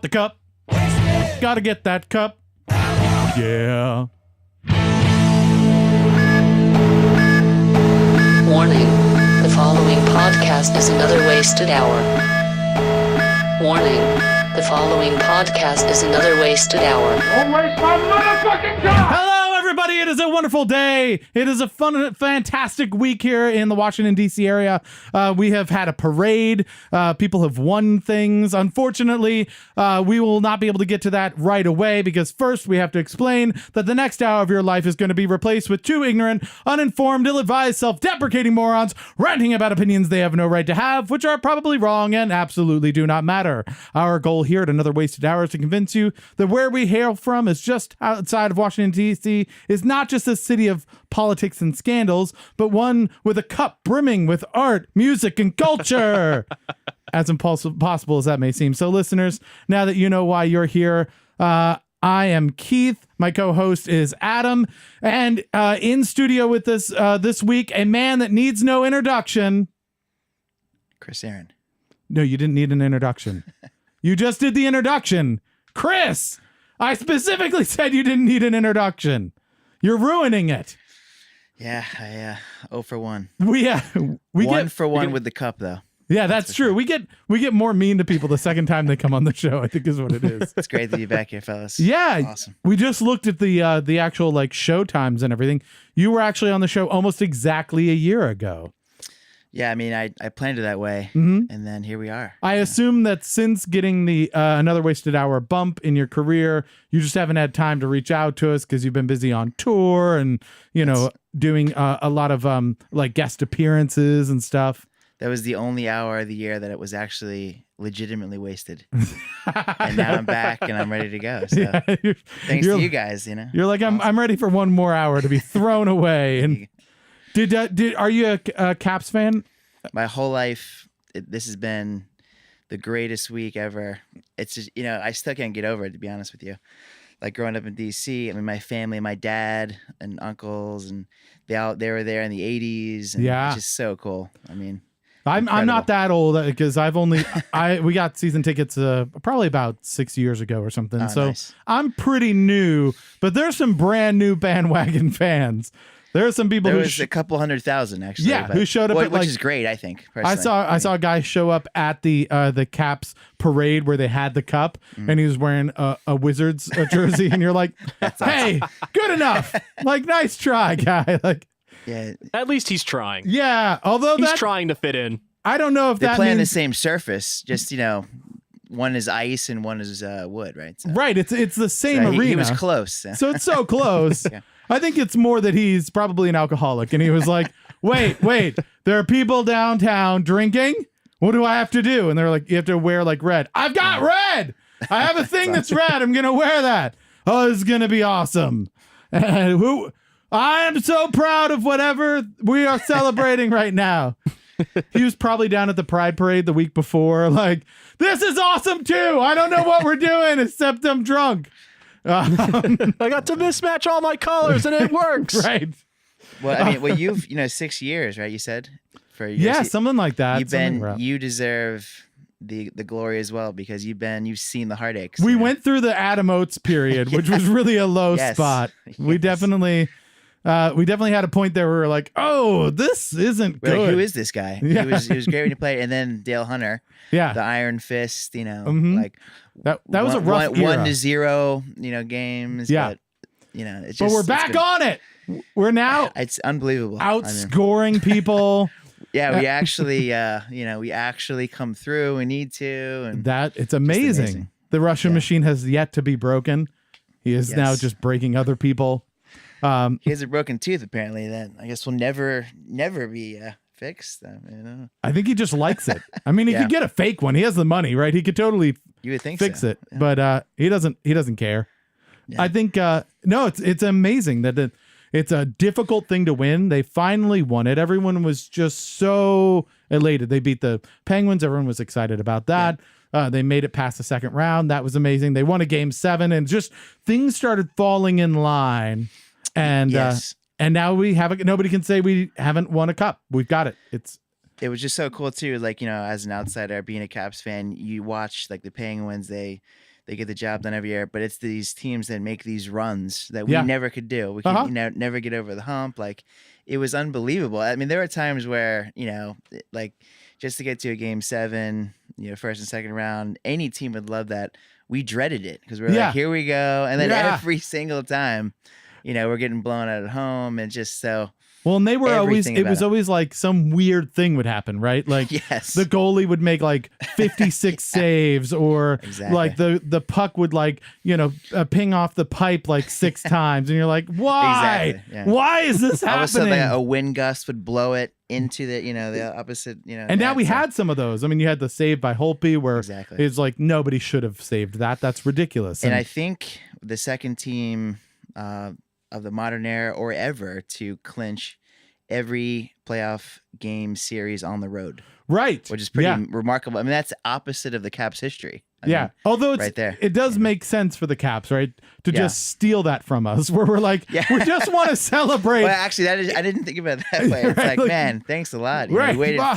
the cup. Gotta get that cup. Yeah. Warning. The following podcast is another wasted hour. Warning. The following podcast is another wasted hour. Don't waste my motherfucking time! Hello, everybody. It is a wonderful day. It is a fun, fantastic week here in the Washington, D.C. area. We have had a parade. People have won things. Unfortunately, we will not be able to get to that right away because first we have to explain that the next hour of your life is going to be replaced with two ignorant, uninformed, ill-advised, self-deprecating morons ranting about opinions they have no right to have, which are probably wrong and absolutely do not matter. Our goal here at Another Wasted Hour is to convince you that where we hail from is just outside of Washington, D.C., is not just a city of politics and scandals, but one with a cup brimming with art, music, and culture. As impossible as that may seem. So listeners, now that you know why you're here, I am Keith. My co-host is Adam. And in studio with us this week, a man that needs no introduction. Chris Aaron. No, you didn't need an introduction. You just did the introduction. Chris, I specifically said you didn't need an introduction. You're ruining it. Yeah, I 0 for 1. We 1 for 1 with the cup, though. Yeah, that's true. Sure. We get more mean to people the second time they come on the show, I think is what it is. It's great to be back here, fellas. Yeah. Awesome. We just looked at the actual like show times and everything. You were actually on the show almost exactly a year ago. Yeah, I mean, I planned it that way, and then here we are. I assume that since getting the Another Wasted Hour bump in your career, you just haven't had time to reach out to us because you've been busy on tour and, doing a lot of like guest appearances and stuff. That was the only hour of the year that it was actually legitimately wasted. And now I'm back and I'm ready to go. So Yeah, thanks to you guys, You're like, I'm ready for one more hour to be thrown away. And are you a Caps fan? My whole life, this has been the greatest week ever. It's just, I still can't get over it, to be honest with you. Like growing up in DC, I mean, my family, my dad and uncles, and they were there in the 80s. And yeah. It's just so cool. I mean, I'm not that old because we got season tickets probably about 6 years ago or something. Oh, so nice. I'm pretty new, but there's some brand new bandwagon fans. There are some people there was a couple 100,000 actually. Yeah, who showed up, which is great, I think. Personally. I saw a guy show up at the Caps parade where they had the cup, and he was wearing a Wizards jersey, and you're like, "Hey, good enough! Like, nice try, guy!" Like, yeah. At least he's trying. Yeah, although he's trying to fit in. I don't know if they're that playing means the same surface, just one is ice and one is wood, right? So, right, it's the same arena. He was close. So it's so close. Yeah. I think it's more that he's probably an alcoholic, and he was like, wait, there are people downtown drinking? What do I have to do? And they're like, you have to wear like red. I've got red! I have a thing that's red. I'm going to wear that. Oh, this is going to be awesome. And I am so proud of whatever we are celebrating right now. He was probably down at the Pride Parade the week before, like, this is awesome too. I don't know what we're doing except I'm drunk. I got to mismatch all my colors and it works. Right. Well, I mean, you've 6 years, right? You said something like that. You deserve the glory as well because you've seen the heartaches. We went through the Adam Oates period, which was really a low spot. We definitely had a point there where we were like, oh, this isn't good. Like, who is this guy? Yeah. He was great when he played, and then Dale Hunter. Yeah. The Iron Fist. Like that was a rough era. 1-0. Games. Yeah. But, it's just. But we're back on it. We're now. It's unbelievable. Outscoring people. Yeah, we actually, we actually come through. We need to, and it's amazing. The Russian machine has yet to be broken. He is now just breaking other people. He has a broken tooth, apparently. That I guess will never be fixed. I think he just likes it. I mean, he could get a fake one. He has the money, right? He could totally fix it, yeah. but he doesn't care. Yeah. I think no, it's amazing that it's a difficult thing to win. They finally won it. Everyone was just so elated. They beat the Penguins. Everyone was excited about that. Yeah. They made it past the second round. That was amazing. They won a game 7, and just things started falling in line. And and now we have nobody can say we haven't won a cup. We've got it. It was just so cool too. Like, as an outsider being a Caps fan, you watch like the Penguins, they they get the job done every year. But it's these teams that make these runs that we Yeah. never could do. We could never get over the hump. Like, it was unbelievable. I mean, there were times where, like, just to get to a game 7, first and second round, any team would love that. We dreaded it because we're like, here we go. And then every single time, we're getting blown out at home, and just so. Well, and they were Everything it was about it. always like some weird thing would happen, right? Like Yes. the goalie would make like 56 saves, or Exactly. like the puck would like, ping off the pipe like 6 times. And you're like, why? Exactly, yeah. Why is this All of a happening? sudden, a wind gust would blow it into the opposite, And now net, we so- had some of those. I mean, you had the save by Holtby where Exactly. it's like nobody should have saved that. That's ridiculous. And I think the second team of the modern era or ever to clinch every playoff game series on the road, right. which is pretty Yeah. remarkable. I mean, that's opposite of the Caps' history. I Yeah. mean, Although it's, right there. it does make sense for the Caps, right? To Yeah. just steal that from us, where we're like, Yeah. we just want to celebrate. Well, actually, I didn't think about it that way. It's Right, like, man, thanks a lot. You know, Right. you waited Wow.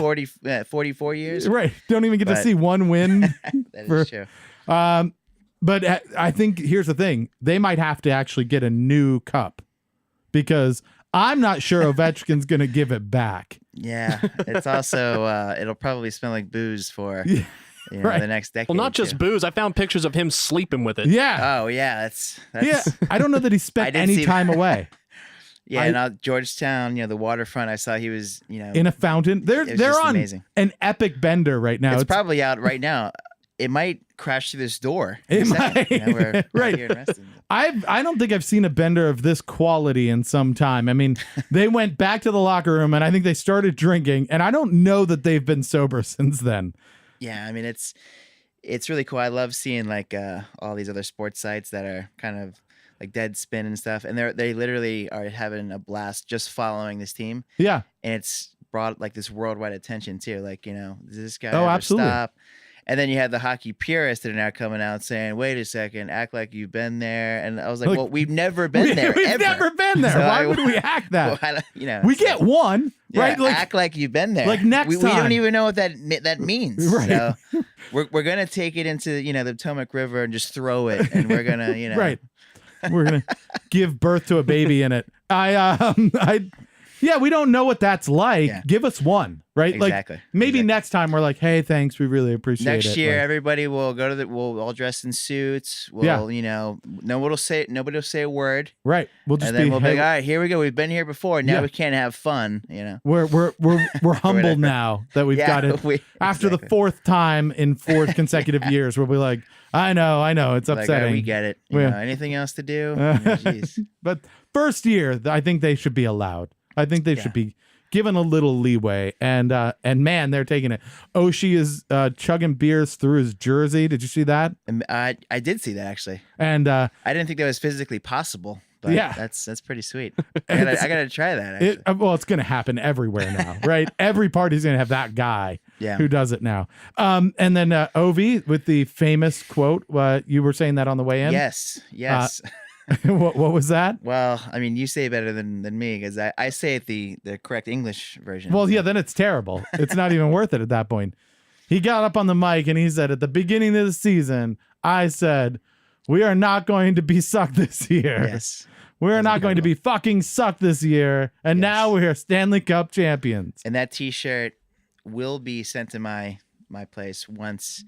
44 years. Right. Don't even get to But- see one win. That For- is true. But I think here's the thing. They might have to actually get a new cup, because I'm not sure Ovechkin's going to give it back. Yeah. It's also, it'll probably smell like booze for Yeah, right. the next decade. Well, not just too. booze. I found pictures of him sleeping with it. Yeah. Oh, yeah. That's Yeah. I don't know that he I spent didn't any see time that. away Yeah, and Georgetown, the waterfront. I saw he was, in a fountain. They're It was just on amazing. an epic bender right now. it's probably out right now. It might crash through this door. It in a second. might. We're out Right. here in Reston. I don't think I've seen a bender of this quality in some time. I mean, they went back to the locker room and I think they started drinking, and I don't know that they've been sober since then. Yeah, I mean it's really cool. I love seeing like all these other sports sites that are kind of like Deadspin and stuff, and they literally are having a blast just following this team, Yeah. and it's brought like this worldwide attention too. Like, does this guy Oh, ever absolutely. stop? And then you have the hockey purists that are now coming out saying, "Wait a second, act like you've been there." And I was like, Like, "Well, we've never been there. We've ever. never been there. So Why I- would we act that? Well, We so- get one, yeah, right? Like, act like you've been there. like next we time. don't even know what that means. Right. So we're gonna take it into the Potomac River and just throw it, and we're gonna right. We're gonna give birth to a baby in it. Yeah, we don't know what that's like. Yeah. Give us one, right? Exactly. Like maybe Exactly. next time we're like, hey, thanks, we really appreciate it. Next year, Like, everybody will go to we'll all dress in suits. We'll nobody will say a word, right? We'll just and then be. we'll hey, be like, all right, here we go. We've been here before. Now Yeah. we can't have fun. we're humbled Whatever. now that we've got it. After the exactly. 4th time in 4 consecutive years, we'll be like, I know, it's Like, all right, upsetting. we get it. Yeah. Anything else to do? Jeez. But first year, I think they should be allowed. I think they should be given a little leeway. And man, they're taking it. Oshie is chugging beers through his jersey. Did you see that? And I did see that actually. And I didn't think that was physically possible. But Yeah. that's pretty sweet. I gotta try that. Actually. well, it's going to happen everywhere now, right? Every party's going to have that guy Yeah. who does it now. And then Ovi with the famous quote. You were saying that on the way in. Yes. what was that? Well, I mean, you say it better than me because I say it the correct English version. Well, yeah, then it's terrible. It's not even worth it at that point. He got up on the mic and he said, at the beginning of the season, I said, we are not going to be sucked this year. Yes. We're not going to be fucking sucked this year. And Yes. now we're Stanley Cup champions. And that T-shirt will be sent to my place once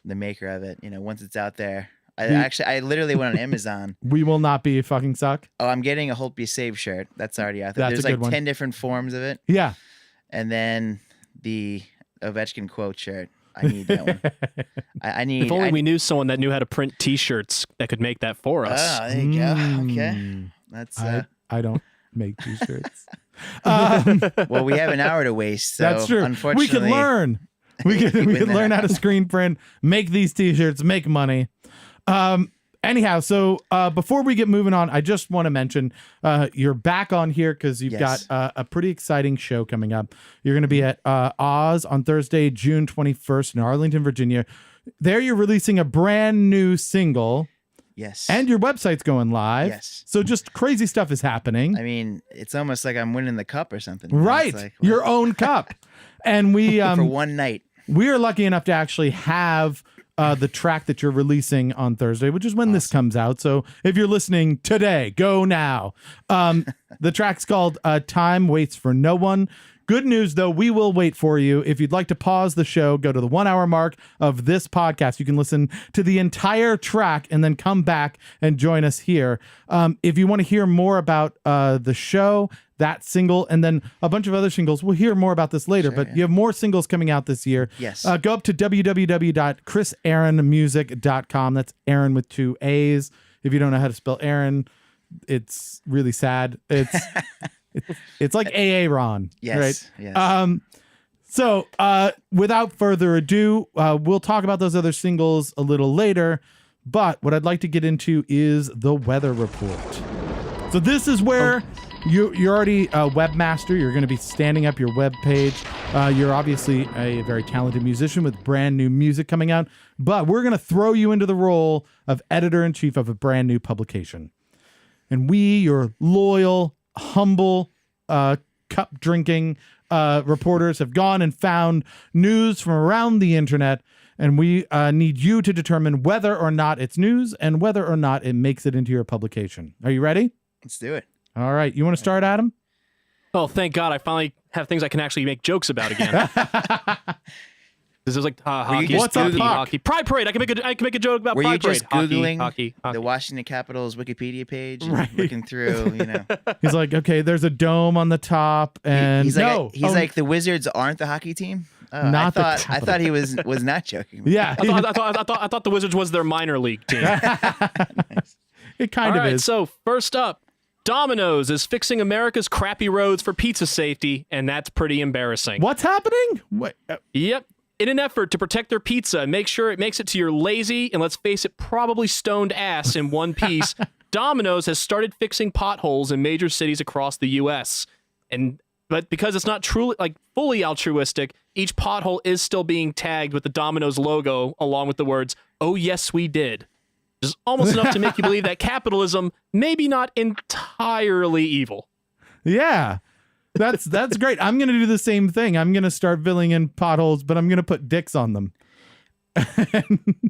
the maker of it, once it's out there. I literally went on Amazon. We will not be fucking suck. Oh, I'm getting a Hope You Save shirt. That's already out there. That's a There's good like one. 10 different forms of it. Yeah. And then the Ovechkin quote shirt. I need that one. I need. If only we knew someone that knew how to print T-shirts that could make that for us. Oh, there you go. Okay. Mm. That's I don't make t-shirts. well, we have an hour to waste. So That's true. Unfortunately, We can learn. We can Within learn that how to screen print, make these t-shirts, make money. Anyhow, so before we get moving on, I just want to mention you're back on here because you've Yes. got a pretty exciting show coming up. You're going to be at Oz on Thursday, June 21st in Arlington, Virginia. There you're releasing a brand new single. Yes. And your website's going live. Yes. So just crazy stuff is happening. I mean, it's almost like I'm winning the cup or something. Right. It's like, Your own cup. And we for one night. we are lucky enough to actually have the track that you're releasing on Thursday, which is when this comes out. So if you're listening today, go now. The track's called Time Waits for No One. Good news, though, we will wait for you. If you'd like to pause the show, go to the 1 hour mark of this podcast. You can listen to the entire track and then come back and join us here. If you want to hear more about the show, that single, and then a bunch of other singles, we'll hear more about this later, but you have more singles coming out this year. Yes. Go up to www.chrisaaronmusic.com. That's Aaron with 2 A's. If you don't know how to spell Aaron, it's really sad. It's like AA Ron. Yes. Right? Yes. So without further ado, we'll talk about those other singles a little later. But what I'd like to get into is the weather report. So this is where you're already a webmaster. You're going to be standing up your web page. You're obviously a very talented musician with brand new music coming out. But we're going to throw you into the role of editor-in-chief of a brand new publication. And we, your loyal, humble, cup drinking reporters, have gone and found news from around the internet, and we need you to determine whether or not it's news and whether or not it makes it into your publication. Are you ready? Let's do it. All right. You want to start, Adam? Oh, thank God! I finally have things I can actually make jokes about again. This is like hockey, What's up, hockey, Pride Parade. I can make a joke about Were you Pride Parade. just Googling hockey. the Washington Capitals Wikipedia page and Right. looking through, He's like, okay, there's a dome on the top, and he's no. like, like, the Wizards aren't the hockey team? Oh, Not the I thought he was not joking. Yeah, I thought the Wizards was their minor league team. it kind All of right, is. so first up, Domino's is fixing America's crappy roads for pizza safety, and that's pretty embarrassing. What's happening? What? Yep. In an effort to protect their pizza and make sure it makes it to your lazy and, let's face it, probably stoned ass in one piece, Domino's has started fixing potholes in major cities across the U.S. But because it's not truly, fully altruistic, each pothole is still being tagged with the Domino's logo along with the words, "Oh yes, we did." Which is almost enough to make you believe that capitalism maybe not entirely evil. Yeah. That's great. I'm going to do the same thing. I'm going to start filling in potholes, but I'm going to put dicks on them.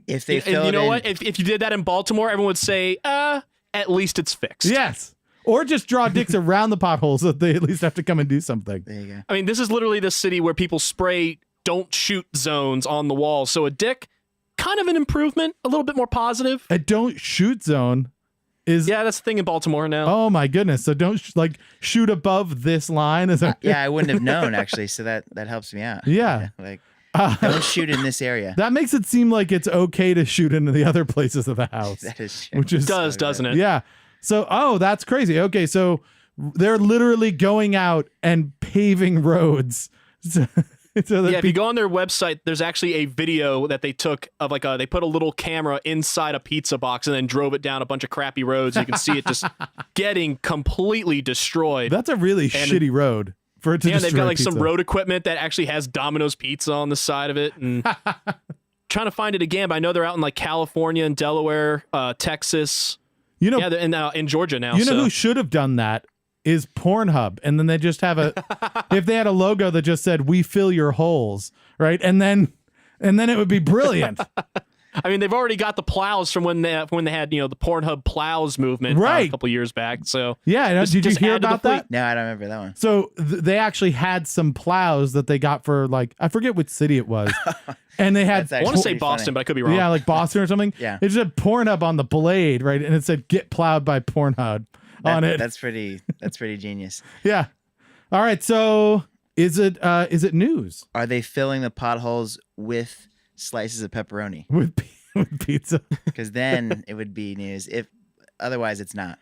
If they And fill you it know in, what? If you did that in Baltimore, everyone would say, at least it's fixed. Yes. Or just draw dicks around the potholes so they at least have to come and do something. there you go. I mean, this is literally the city where people spray "don't shoot" zones on the walls. So a dick, kind of an improvement, a little bit more positive. A don't shoot zone is, Yeah, that's the thing in Baltimore now. oh my goodness. So don't shoot above this line. Is that, Yeah, I wouldn't have known actually, so that helps me out. Yeah. Like, don't shoot in this area. that makes it seem like it's okay to shoot into the other places of the house. That is true. Which is, Doesn't it? yeah. So, that's crazy. Okay. So they're literally going out and paving roads. So that Yeah, if you go on their website, there's actually a video that they took of they put a little camera inside a pizza box and then drove it down a bunch of crappy roads. You can see it just getting completely destroyed. that's a really shitty road for it to Yeah, they've destroy got pizza. some road equipment that actually has Domino's pizza on the side of it, and trying to find it again. But I know they're out in California and Delaware, Texas. You know, Yeah, they're in Georgia now. you know so. who should have done that is PornHub, and then they just have if they had a logo that just said "We fill your holes," right, and then it would be brilliant. I mean, they've already got the plows from when they had the PornHub plows movement Right. a couple years back. So Yeah, Just- did you just hear add to the about that? No, I don't remember that one. So they actually had some plows that they got for I forget which city it was, and they had That's I want to actually say pretty Boston, funny. but I could be wrong. yeah, like Boston or something. Yeah. It just had Pornhub on the blade, right, and it said "Get plowed by Pornhub" on it. That's pretty genius. Yeah. All right. So is it news Are they filling the potholes with slices of pepperoni? with pizza? Because then it would be news. If otherwise, it's not.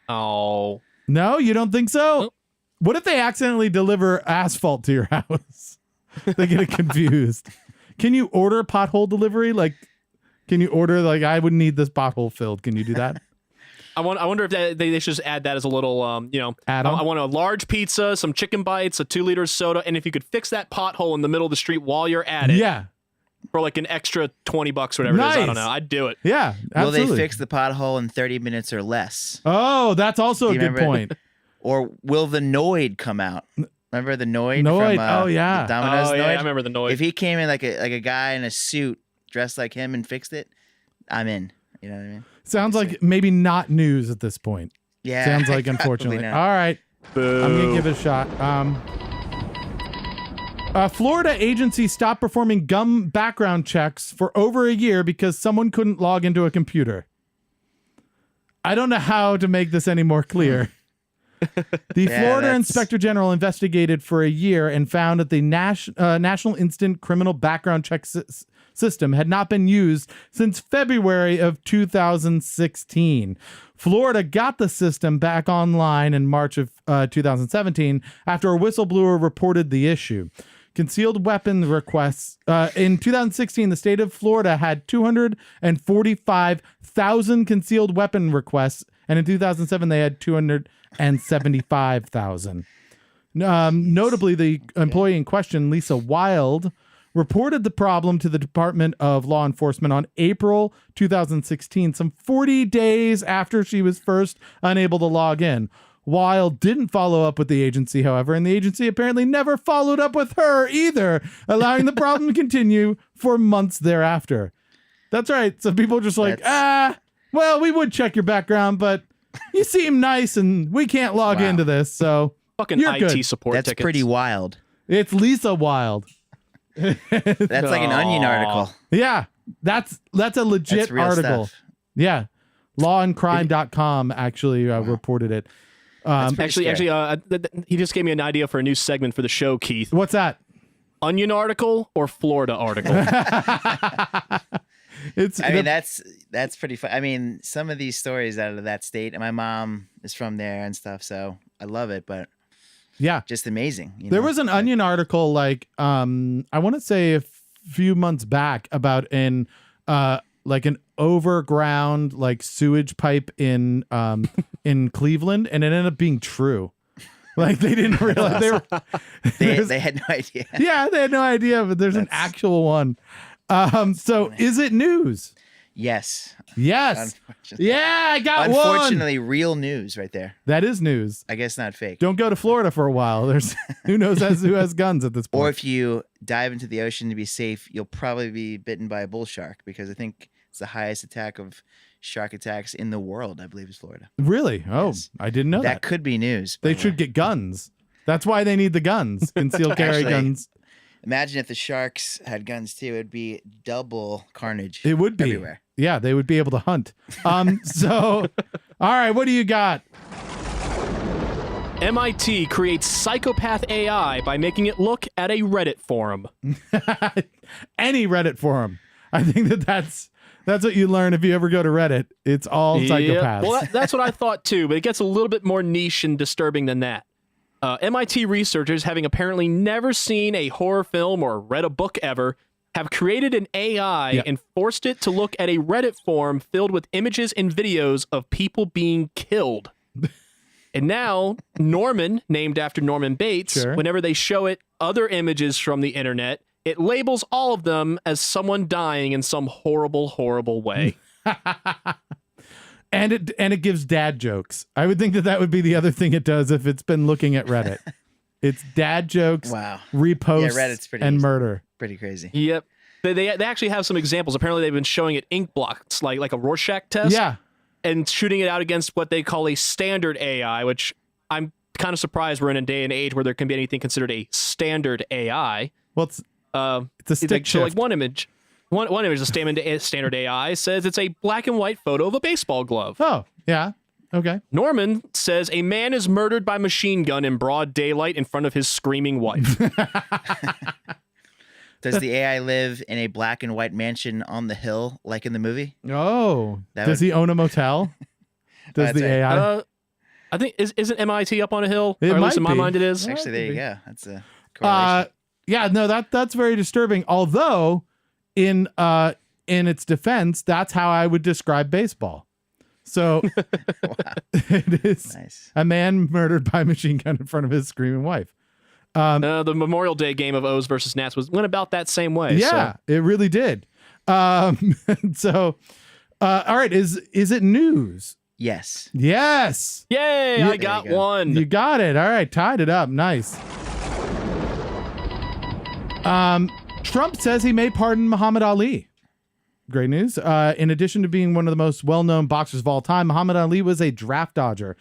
Oh, No, you don't think so? Nope. What if they accidentally deliver asphalt to your house? They get it confused. Can you order pothole delivery? Can you order I would need this pothole filled? Can you do that? I wonder if they should just add that as a little Add-on? I want a large pizza, some chicken bites, a 2-liter soda, and if you could fix that pothole in the middle of the street while you're at it Yeah. for an extra $20, whatever it is, I Nice. don't know. I'd do it. Yeah. Absolutely. Will they fix the pothole in 30 minutes or less? Oh, that's also a you good remember- point. Or will the Noid come out? Remember the Noid? Noid, From, oh, yeah. the Domino's Oh, Noid? yeah, I remember the noise. If he came in like a guy in a suit dressed like him and fixed it, I'm in. You know what I mean? Sounds like maybe not news at this point. Yeah. Sounds like, probably unfortunately. not. All right. Boo. I'm going to give it a shot. Florida agency stopped performing gum background checks for over a year because someone couldn't log into a computer. I don't know how to make this any more clear. The Florida Inspector General investigated for a year and found that the National Instant Criminal Background Check system had not been used since February of 2016. Florida got the system back online in March of 2017 after a whistleblower reported the issue. Concealed weapon requests. In 2016, the state of Florida had 245,000 concealed weapon requests, and in 2007, they had 275,000. Notably, the employee in question, Lisa Wild, reported the problem to the Department of Law Enforcement on April 2016, some 40 days after she was first unable to log in. Wild didn't follow up with the agency, however, and the agency apparently never followed up with her either, allowing the problem to continue for months thereafter. That's right. So people are just like, well, we would check your background, but you seem nice and we can't log into this, so Fucking you're IT good. support That's tickets. pretty wild. It's Lisa Wild. That's like an Onion article. Yeah, that's a legit That's real article. stuff. Yeah. Lawandcrime.com actually reported it. Actually, he just gave me an idea for a new segment for the show, Keith. What's that? Onion article or Florida article? That's pretty fun. I mean, some of these stories out of that state, and my mom is from there and stuff, so I love it, but yeah, just amazing. There was an Onion article like I want to say a few months back about an overground like sewage pipe in Cleveland, and it ended up being true. Like they didn't realize they had no idea. Yeah, they had no idea, but there's an actual one. So is it news? Yes. Unfortunately. Yeah, I got Unfortunately, real news right there. That is news. I guess not fake. Don't go to Florida for a while. There's who knows who has guns at this point. Or if you dive into the ocean to be safe, you'll probably be bitten by a bull shark, because I think it's the highest attack of shark attacks in the world, I believe, is Florida. Really? Oh, Yes. I didn't know that. That could be news. They should get guns. That's why they need the guns. Concealed carry Actually, guns. Imagine if the sharks had guns too. It'd be double carnage. It would be. Everywhere. Yeah, they would be able to hunt. So, all right, what do you got? MIT creates psychopath AI by making it look at a Reddit forum. Any Reddit forum. I think that's what you learn if you ever go to Reddit. It's all psychopaths. Well, that's what I thought too, but it gets a little bit more niche and disturbing than that. MIT researchers, having apparently never seen a horror film or read a book ever, have created an AI and forced it to look at a Reddit forum filled with images and videos of people being killed. And now Norman, named after Norman Bates, whenever they show it other images from the internet, it labels all of them as someone dying in some horrible, horrible way. And it gives dad jokes. I would think that would be the other thing it does if it's been looking at Reddit. It's dad jokes, reposts, Reddit's pretty and easy. murder. Pretty crazy. Yep. They actually have some examples. Apparently, they've been showing it ink blocks, like a Rorschach test. Yeah. And shooting it out against what they call a standard AI, which I'm kind of surprised we're in a day and age where there can be anything considered a standard AI. Well, it's a stick so shift. like one image, the standard AI says it's a black and white photo of a baseball glove. Oh, yeah. Okay. Norman says a man is murdered by machine gun in broad daylight in front of his screaming wife. Does the AI live in a black and white mansion on the hill, like in the movie? Oh, does he own a motel? Does the AI? I think isn't MIT up on a hill? It or at least might in my be. mind it is. Actually, there you go. That's a correlation. Yeah, no, that's very disturbing. Although, in its defense, that's how I would describe baseball. So it is a man murdered by a machine gun in front of his screaming wife. The Memorial Day game of O's versus Nats went about that same way. Yeah, it really did. So, all right, is it news? Yes. Yes. Yay! I got one. You got it. All right, tied it up. Nice. Trump says he may pardon Muhammad Ali. Great news. In addition to being one of the most well-known boxers of all time, Muhammad Ali was a draft dodger,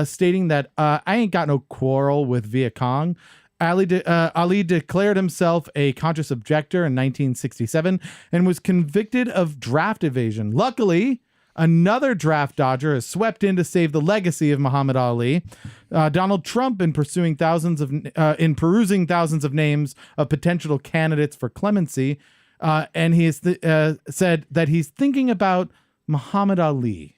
stating that I ain't got no quarrel with Viet Cong. Ali declared himself a conscious objector in 1967 and was convicted of draft evasion. Luckily, another draft dodger has swept in to save the legacy of Muhammad Ali. Donald Trump, in perusing thousands of names of potential candidates for clemency, and he has said that he's thinking about Muhammad Ali,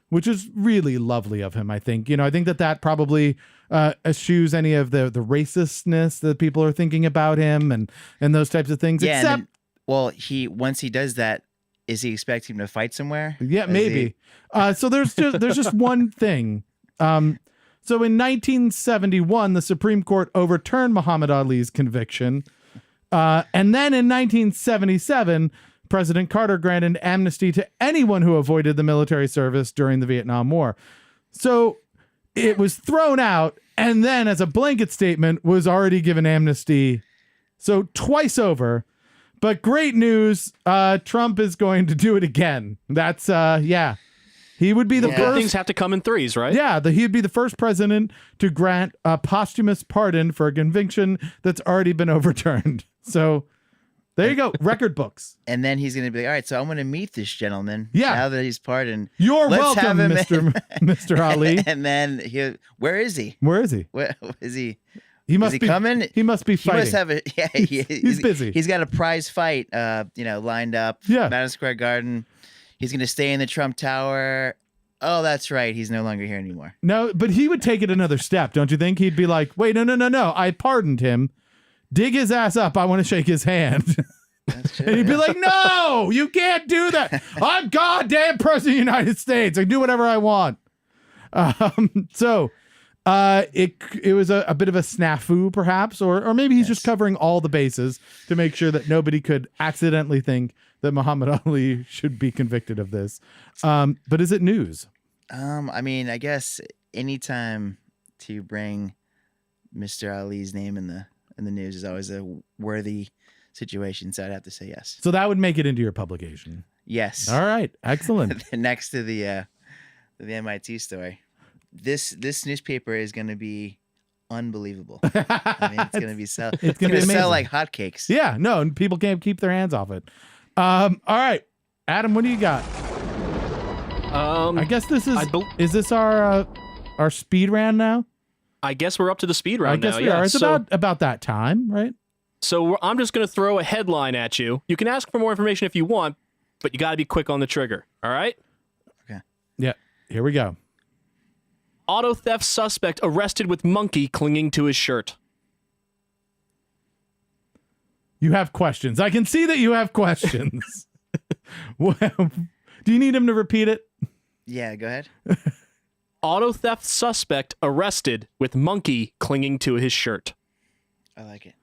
which is really lovely of him. I think I think that probably eschews any of the racistness that people are thinking about him and those types of things. Yeah. Except, Once he does that, is he expecting him to fight somewhere? yeah, maybe. So there's just one thing. So in 1971, the Supreme Court overturned Muhammad Ali's conviction. And then in 1977, President Carter granted amnesty to anyone who avoided the military service during the Vietnam War. So it was thrown out, and then as a blanket statement was already given amnesty. So twice over. But great news, Trump is going to do it again. That's, he would be the Good first. things have to come in threes, right? Yeah, he'd be the first president to grant a posthumous pardon for a conviction that's already been overturned. So there you go, record books. And then he's going to be like, all right, so I'm going to meet this gentleman. Yeah. Now that he's pardoned. You're Let's have welcome, him Mr. Ali. And then where is he? Where is he? Where is he? He must he be coming? He must be He fighting. must have a He's busy. He's got a prize fight, lined up. Yeah. Madison Square Garden. He's going to stay in the Trump Tower. Oh, that's right. He's no longer here anymore. No, but he would take it another step, don't you think? He'd be like, wait, no. I pardoned him. Dig his ass up. I want to shake his hand. That's true. And he'd be like, no, you can't do that. I'm goddamn president of the United States. I do whatever I want. It was a bit of a snafu, perhaps, or maybe he's just covering all the bases to make sure that nobody could accidentally think that Muhammad Ali should be convicted of this. But is it news? I guess anytime to bring Mr. Ali's name in the news is always a worthy situation, so I'd have to say yes. So that would make it into your publication. Yes. All right, excellent. Next to the MIT story. This newspaper is going to be unbelievable. It's going to be sell amazing. like hotcakes. Yeah, no, and people can't keep their hands off it. All right, Adam, what do you got? I guess this is. Is this our speed round now? I guess we're up to the speed round I guess now. we are. It's So- about that time, right? So I'm just going to throw a headline at you. You can ask for more information if you want, but you got to be quick on the trigger. All right? Okay. Yeah. Here we go. Auto theft suspect arrested with monkey clinging to his shirt. You have questions. I can see that you have questions. Well, do you need him to repeat it? Yeah, go ahead. Auto theft suspect arrested with monkey clinging to his shirt. I like it.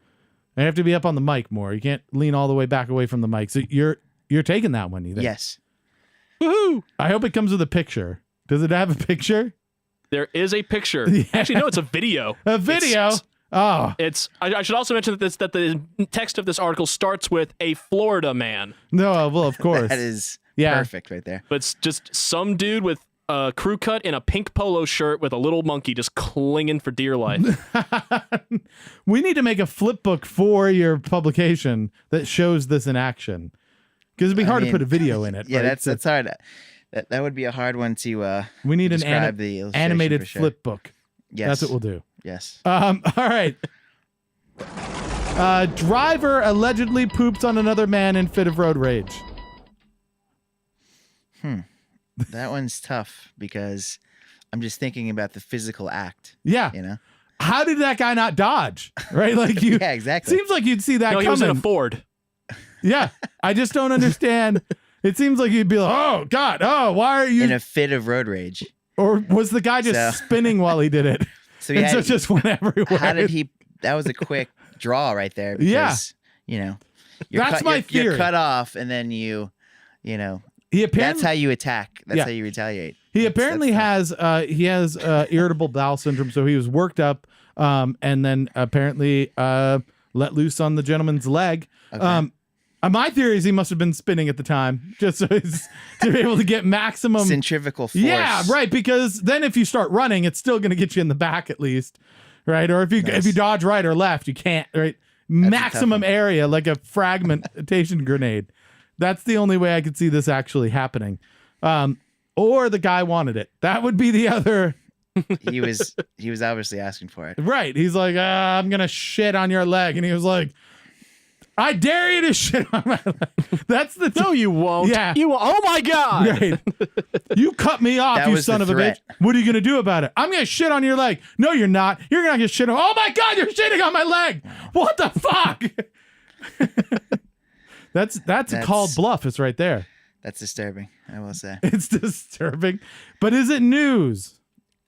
I have to be up on the mic more. You can't lean all the way back away from the mic. So you're taking that one, you think? Yes. Woohoo! I hope it comes with a picture. Does it have a picture? There is a picture. Yeah. Actually, no, it's a video. A video? It's. I should also mention that the text of this article starts with a Florida man, No, well, of course. That is Yeah. perfect right there. but it's just some dude with a crew cut in a pink polo shirt with a little monkey just clinging for dear life. We need to make a flip book for your publication that shows this in action. Because it'd be hard to put a video in it. Yeah, right? that's hard. That would be a hard one to We need an describe the illustration animated for sure. flip book. Yes. That's what we'll do. Yes. All right. Driver allegedly poops on another man in fit of road rage. That one's tough because I'm just thinking about the physical act. Yeah. You know? How did that guy not dodge? Right? Like you. Yeah, exactly. Seems like you'd see that No, he coming. was in a Ford. Yeah. I just don't understand. It seems like you'd be like, oh God, why are you? In a fit of road rage. Or was the guy just spinning while he did it? So And so it just went everywhere. how did he? That was a quick draw right there. Because, you know, That's my theory. You're cut off, and then you know, He apparently that's how you attack. That's Yeah. how you retaliate. He That's apparently has irritable bowel syndrome, so he was worked up, and then apparently let loose on the gentleman's leg. Okay. My theory is he must have been spinning at the time, just so he's to be able to get maximum Centrifugal force. Yeah, right. Because then if you start running, it's still going to get you in the back at least, right? Or if you dodge right or left, you can't. Right, maximum area like a fragmentation grenade. That's the only way I could see this actually happening. Or the guy wanted it. That would be the other. He was obviously asking for it. Right. He's like, I'm gonna shit on your leg, and he was like, I dare you to shit on my leg. That's the No, you won't. Yeah. You won't. Oh my God. Right. You cut me off, That you was son the of a threat. bitch. What are you gonna do about it? I'm gonna shit on your leg. No, you're not. You're gonna get shit on. Oh my God, you're shitting on my leg. What the fuck? That's a called bluff. It's right there. That's disturbing, I will say. It's disturbing. But is it news?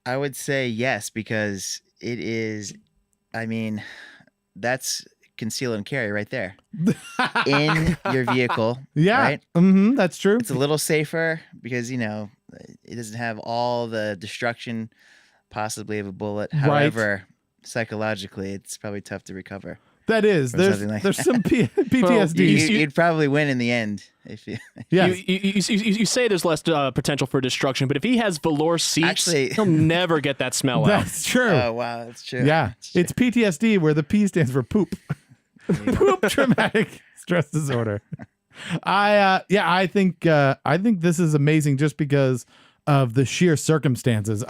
I would say yes, because it is, I mean, that's conceal and carry right there in your vehicle. Yeah. Right? Mm-hmm. That's true. It's a little safer because, it doesn't have all the destruction possibly of a bullet. Right. However, psychologically, it's probably tough to recover. That is. Or something like There's some PTSD. You'd probably win in the end if you. Yes. You say there's less potential for destruction, but if he has velour seats, Actually- he'll never get that smell out. That's true. Oh wow, that's true. Yeah. That's true. It's PTSD where the P stands for poop. Poop traumatic stress disorder. I think this is amazing just because of the sheer circumstances.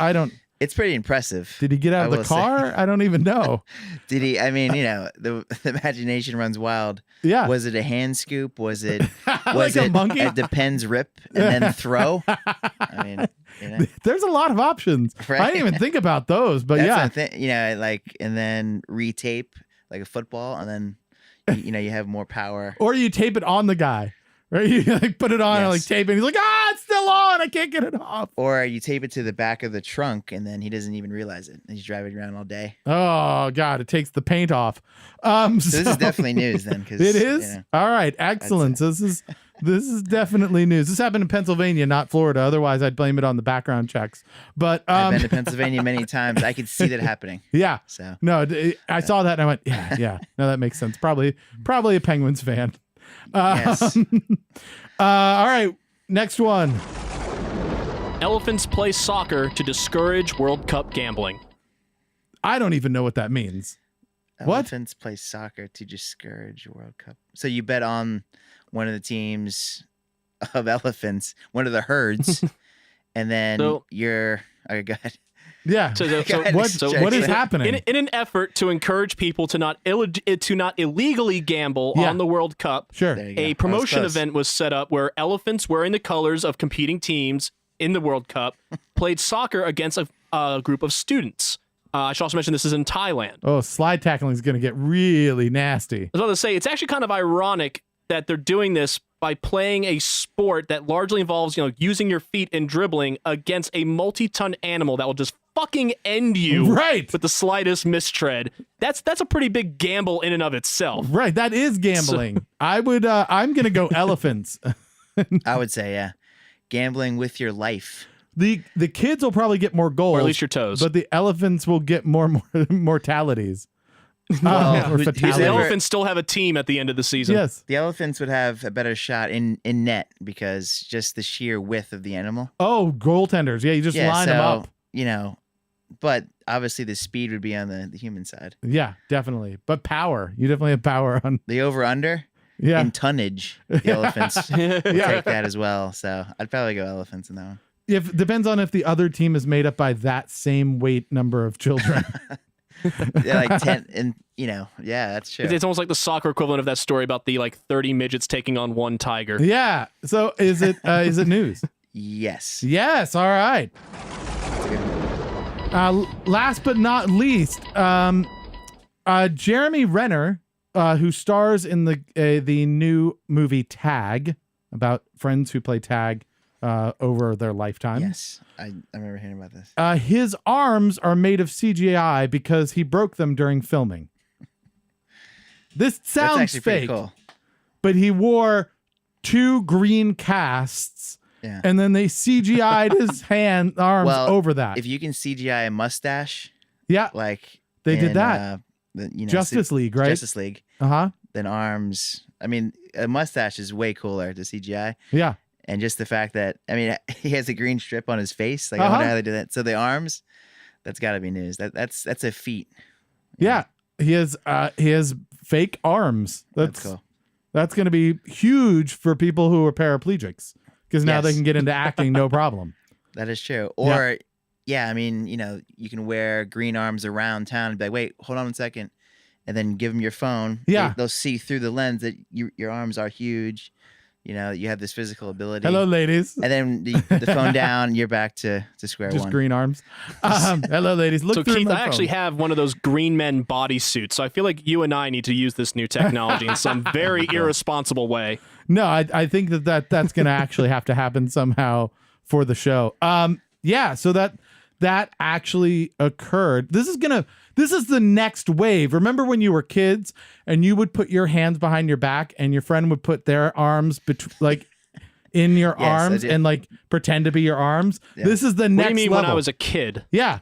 It's pretty impressive. Did he get out I of the will say. car? I don't even know. Did he? I mean, the imagination runs wild. Yeah. Was it a hand scoop? Was it Like a monkey? a depends rip and then throw? I mean, There's a lot of options. Right. I didn't even think about those, but that's yeah. the thing, and then retape like a football, and then you have more power. Or you tape it on the guy, right? You like put it on and Yes. like tape it. He's like, it's still on. I can't get it off. Or you tape it to the back of the trunk, and then he doesn't even realize it, and he's driving around all day. Oh God, it takes the paint off. So this is definitely news then, because It is? All right, excellent. So this is definitely news. This happened in Pennsylvania, not Florida. Otherwise, I'd blame it on the background checks. But I've been to Pennsylvania many times. I could see that happening. yeah, So no, I saw that and I went, yeah. No, that makes sense. Probably a Penguins fan. yes, All right, next one. Elephants play soccer to discourage World Cup gambling. I don't even know what that means. What? Elephants play soccer to discourage a World Cup. So you bet on one of the teams of elephants, one of the herds, and then you're. Oh, go ahead. Yeah. What is happening? In an effort to encourage people to not illegally gamble Yeah. on the World Cup, Sure. There you go. a That was promotion close. event was set up where elephants wearing the colors of competing teams in the World Cup played soccer against a group of students. I should also mention this is in Thailand. Oh, slide tackling is going to get really nasty. I was about to say, it's actually kind of ironic that they're doing this by playing a sport that largely involves, using your feet and dribbling against a multi-ton animal that will just fucking end you Right. with the slightest mistread. That's a pretty big gamble in and of itself. Right. That is gambling. I'm going to go elephants. I would say, yeah, gambling with your life. The kids will probably get more goals. Or at least your toes. But the elephants will get more mortalities. Well, Or who's The fatalities. ever- elephants still have a team at the end of the season. Yes. The elephants would have a better shot in net because just the sheer width of the animal. Oh, goaltenders. Yeah, you just line them up. But obviously the speed would be on the human side. Yeah, definitely. But power. You definitely have power on. The over-under Yeah. in tonnage, the elephants will Yeah. take that as well. So I'd probably go elephants in that one. If depends on if the other team is made up by that same weight number of children. Yeah, like 10, and yeah, that's true. It's almost like the soccer equivalent of that story about the 30 midgets taking on one tiger. Yeah. So is it news? Yes. Yes. All right. Last but not least, Jeremy Renner, who stars in the new movie Tag, about friends who play tag over their lifetime. Yes. I remember hearing about this. His arms are made of CGI because he broke them during filming. This That's sounds actually pretty fake, cool. but he wore 2 green casts, Yeah. and then they CGI'd his arms Well, over that. If you can CGI a mustache, Yeah, like they did in, that. Justice League, right? Justice League. Uh-huh. than arms. I mean, a mustache is way cooler to CGI. Yeah. And just the fact that, I mean, he has a green strip on his face. Like, I wonder how they do that. So the arms, that's got to be news. That's a feat. Yeah. He has fake arms. That's cool. That's going to be huge for people who are paraplegics because now they can get into acting no problem. That is true. Or, I mean, you can wear green arms around town and be like, wait, hold on a second. And then give them your phone. Yeah. They'll see through the lens that your arms are huge. You have this physical ability. Hello, ladies. And then the phone down, you're back to square Just one. green arms. Hello, ladies. Look So through Keith, my I actually phone. have one of those green men bodysuits. So I feel like you and I need to use this new technology in some very irresponsible way. No, I think that's going to actually have to happen somehow for the show. Yeah. So that actually occurred. This is the next wave. Remember when you were kids and you would put your hands behind your back and your friend would put their arms in your arms and like pretend to be your arms? Yeah. This is the next What do you mean level. when I was a kid? Yeah.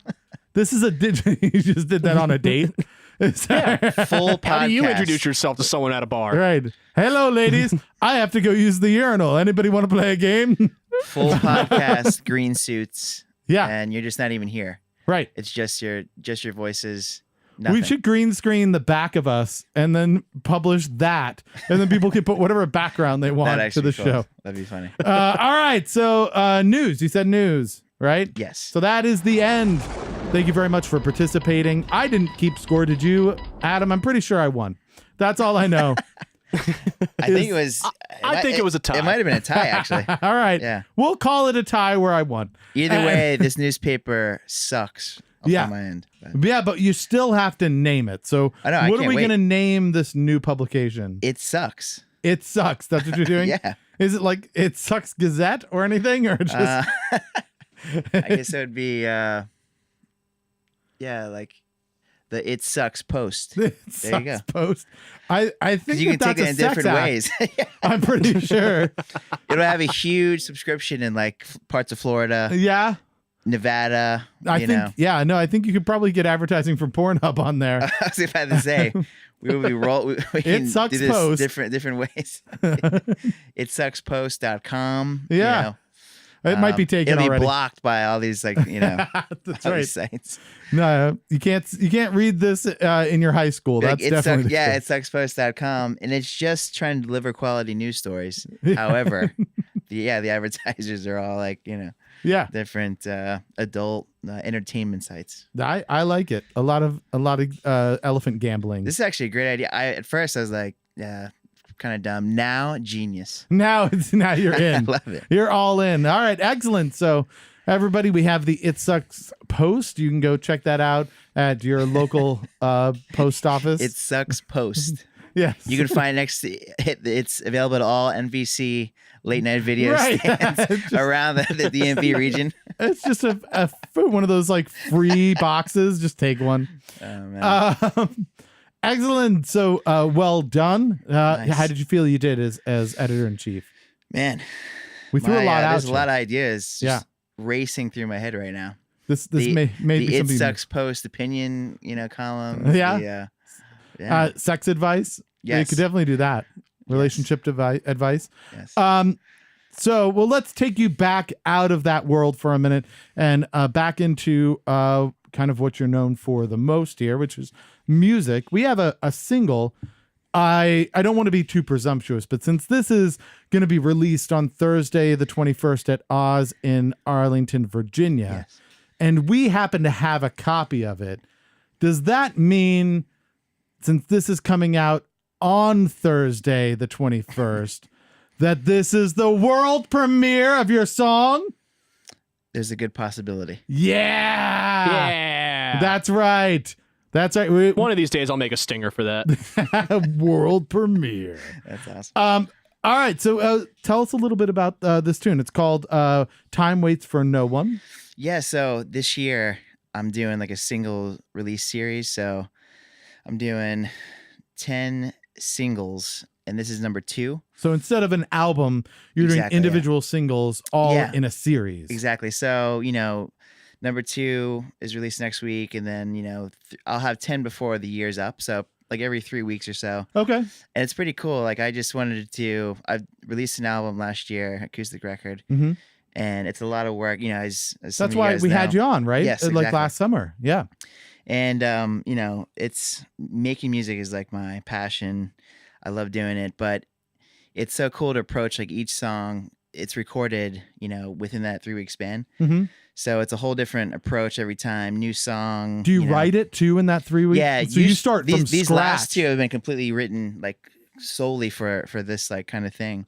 This is you just did that on a date? Full podcast. How do you introduce yourself to someone at a bar? Right. Hello, ladies. I have to go use the urinal. Anybody want to play a game? Full podcast, green suits. Yeah. And you're just not even here. Right. It's just your voices. Nothing. We should green screen the back of us and then publish that. And then people can put whatever background they want to the show. That'd be funny. All right. So news. You said news, right? Yes. So that is the end. Thank you very much for participating. I didn't keep score. Did you, Adam? I'm pretty sure I won. That's all I know. I think it was. I think it was a tie. It might have been a tie, actually. All right. Yeah. We'll call it a tie where I won. Either way, this newspaper sucks. On my end. Yeah, but you still have to name it. So I know, what are we going to name this new publication? It sucks. It sucks. That's what you're doing? Yeah. Is it like It Sucks Gazette or anything? Or just I guess it would be like the It Sucks Post. It There Sucks you go. Post. I think You can that's take it a in sex different act. ways. I'm pretty sure. It'll have a huge subscription in like parts of Florida, Yeah. Nevada. I think you could probably get advertising from Pornhub on there. I was about to say we will be we can Sucks do this Post. different ways. Itssuckspost.com. Yeah. It might be taken it'll be already. blocked by all these That's all right. these sites. No, you can't read this in your high school. That's definitely the case. Itssuckspost.com, and it's just trying to deliver quality news stories. However, the advertisers are all like Yeah. different adult entertainment sites. I like it. A lot of elephant gambling. This is actually a great idea. At first I was like, kind of dumb. Now, genius. Now you're in. I love it. You're all in. All right, excellent. So everybody, we have the It Sucks Post. You can go check that out at your local post office. It Sucks Post. Yes. You can find it's available to all NVC late night video stands around the DMV region. It's just one of those like free boxes. Just take one. Oh, man. Excellent. So well done. Nice. How did you feel you did as editor in chief? Man, We threw a lot out. There's a lot of ideas just racing through my head right now. This may be the It something. Sucks Post opinion, column. Yeah. Yeah. Sex advice. Yeah, you Yes. could definitely do that. Relationship advice. Yes. So, let's take you back out of that world for a minute and back into kind of what you're known for the most here, which is music. We have a single. I don't want to be too presumptuous, but since this is going to be released on Thursday, the 21st at Oz in Arlington, Virginia, Yes. and we happen to have a copy of it, does that mean, since this is coming out on Thursday, the 21st, that this is the world premiere of your song? There's a good possibility. Yeah. Yeah. That's right. That's right. One of these days I'll make a stinger for that. World premiere. That's awesome. All right. So tell us a little bit about this tune. It's called Time Waits for No One. Yeah, so this year I'm doing like a single release series. So I'm doing 10 singles, and this is number 2. So instead of an album, you're doing Exactly, individual singles all Yeah. in a series. Exactly. So, number 2 is released next week, and then, I'll have 10 before the year's up. So like every 3 weeks or so. Okay. And it's pretty cool. Like I released an album last year, acoustic record, Mm-hmm. and it's a lot of work. You know, as some That's of you why guys we know. had you on, right? Yes, Like exactly. last summer. Yeah. And you know, it's making music is like my passion. I love doing it, but it's so cool to approach like each song. It's recorded, you know, within that 3-week span. Mm-hmm. So it's a whole different approach every time. New song. Do you know. write it too in that 3 weeks? Yeah. So you start from these scratch. last two have been completely written like solely for this like kind of thing.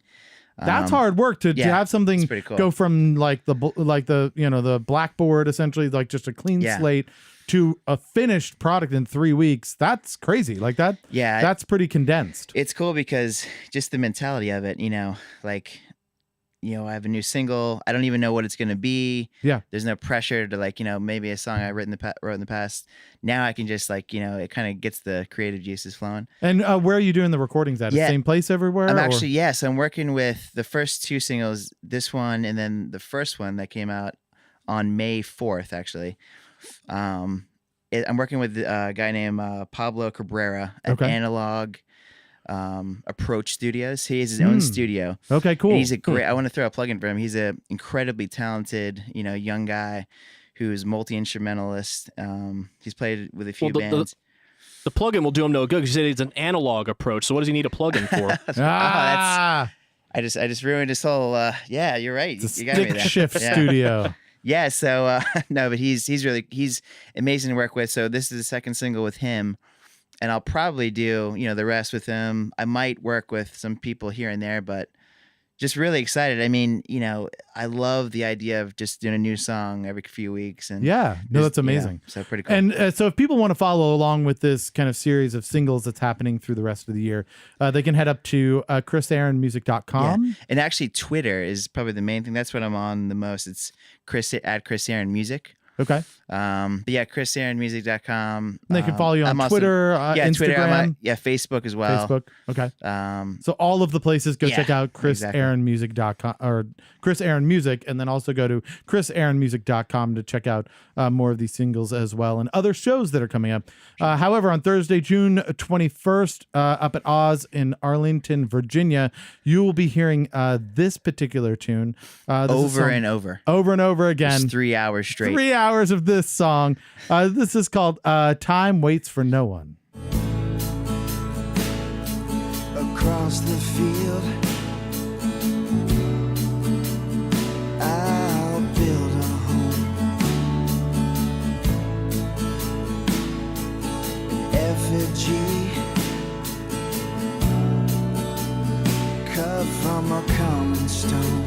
That's hard work to yeah, have something it's pretty cool. go from like the you know the blackboard essentially like just a clean Yeah. slate to a finished product in 3 weeks. That's crazy. Like that. Yeah. That's pretty condensed. It's cool because just the mentality of it, you know, like, you know, I have a new single. I don't even know what it's going to be. Yeah. There's no pressure to like, you know, maybe a song I wrote in the past. Now I can just like, you know, it kind of gets the creative juices flowing. And where are you doing the recordings at? Yeah. The same place everywhere? I'm or- actually, yes, I'm working with the first 2 singles, this one and then the first one that came out on May 4th, actually. I'm working with a guy named Pablo Cabrera at Okay. Analog Approach Studios. He has his own studio. Okay, cool. And he's a great. I want to throw a plug in for him. He's an incredibly talented, you know, young guy who's multi-instrumentalist. He's played with a few bands. The plugin will do him no good because he said it's an analog approach. So what does he need a plugin for? Ah, I just ruined his whole. Yeah, you're right. it's a You got me stick there. shift Yeah. studio. Yeah. So no, but he's amazing to work with. So this is the second single with him. And I'll probably do, you know, the rest with him. I might work with some people here and there, but just really excited. I mean, you know, I love the idea of just doing a new song every few weeks. And Yeah, no, just, that's amazing. so pretty cool. And so if people want to follow along with this kind of series of singles that's happening through the rest of the year, they can head up to chrisaaronmusic.com. Yeah. And actually, Twitter is probably the main thing. That's what I'm on the most. It's Chris Aaron Music. Okay. But yeah, chrisaaronmusic.com. And they can follow you on I'm also- Twitter, yeah, Instagram, Twitter. I'm on, yeah, Facebook as well. Facebook. Okay. So all of the places, go Yeah, check out exactly. chrisaaronmusic.com or Chris Aaron Music, and then also go to chrisaaronmusic.com to check out more of these singles as well and other shows that are coming up. However, on Thursday, June 21st, up at Oz in Arlington, Virginia, you will be hearing this particular tune this is Over some- and over. over and over again. Just 3 hours straight. 3 hours of this song. This is called Time Waits for No One. Across the field, I'll build a home. An effigy cut from a common stone.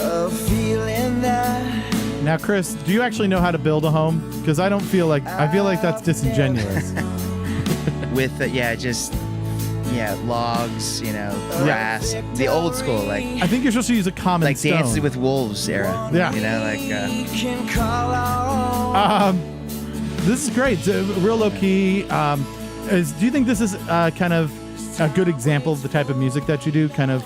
A feeling that Now, Chris, do you actually know how to build a home? Because I feel like that's disingenuous. With logs, you know, grass, the old school, like I think you're supposed to use a common like stone. Dances with Wolves era. Yeah. You know, like can call on. This is great. It's real low key. Do you think this is kind of a good example of the type of music that you do? Kind of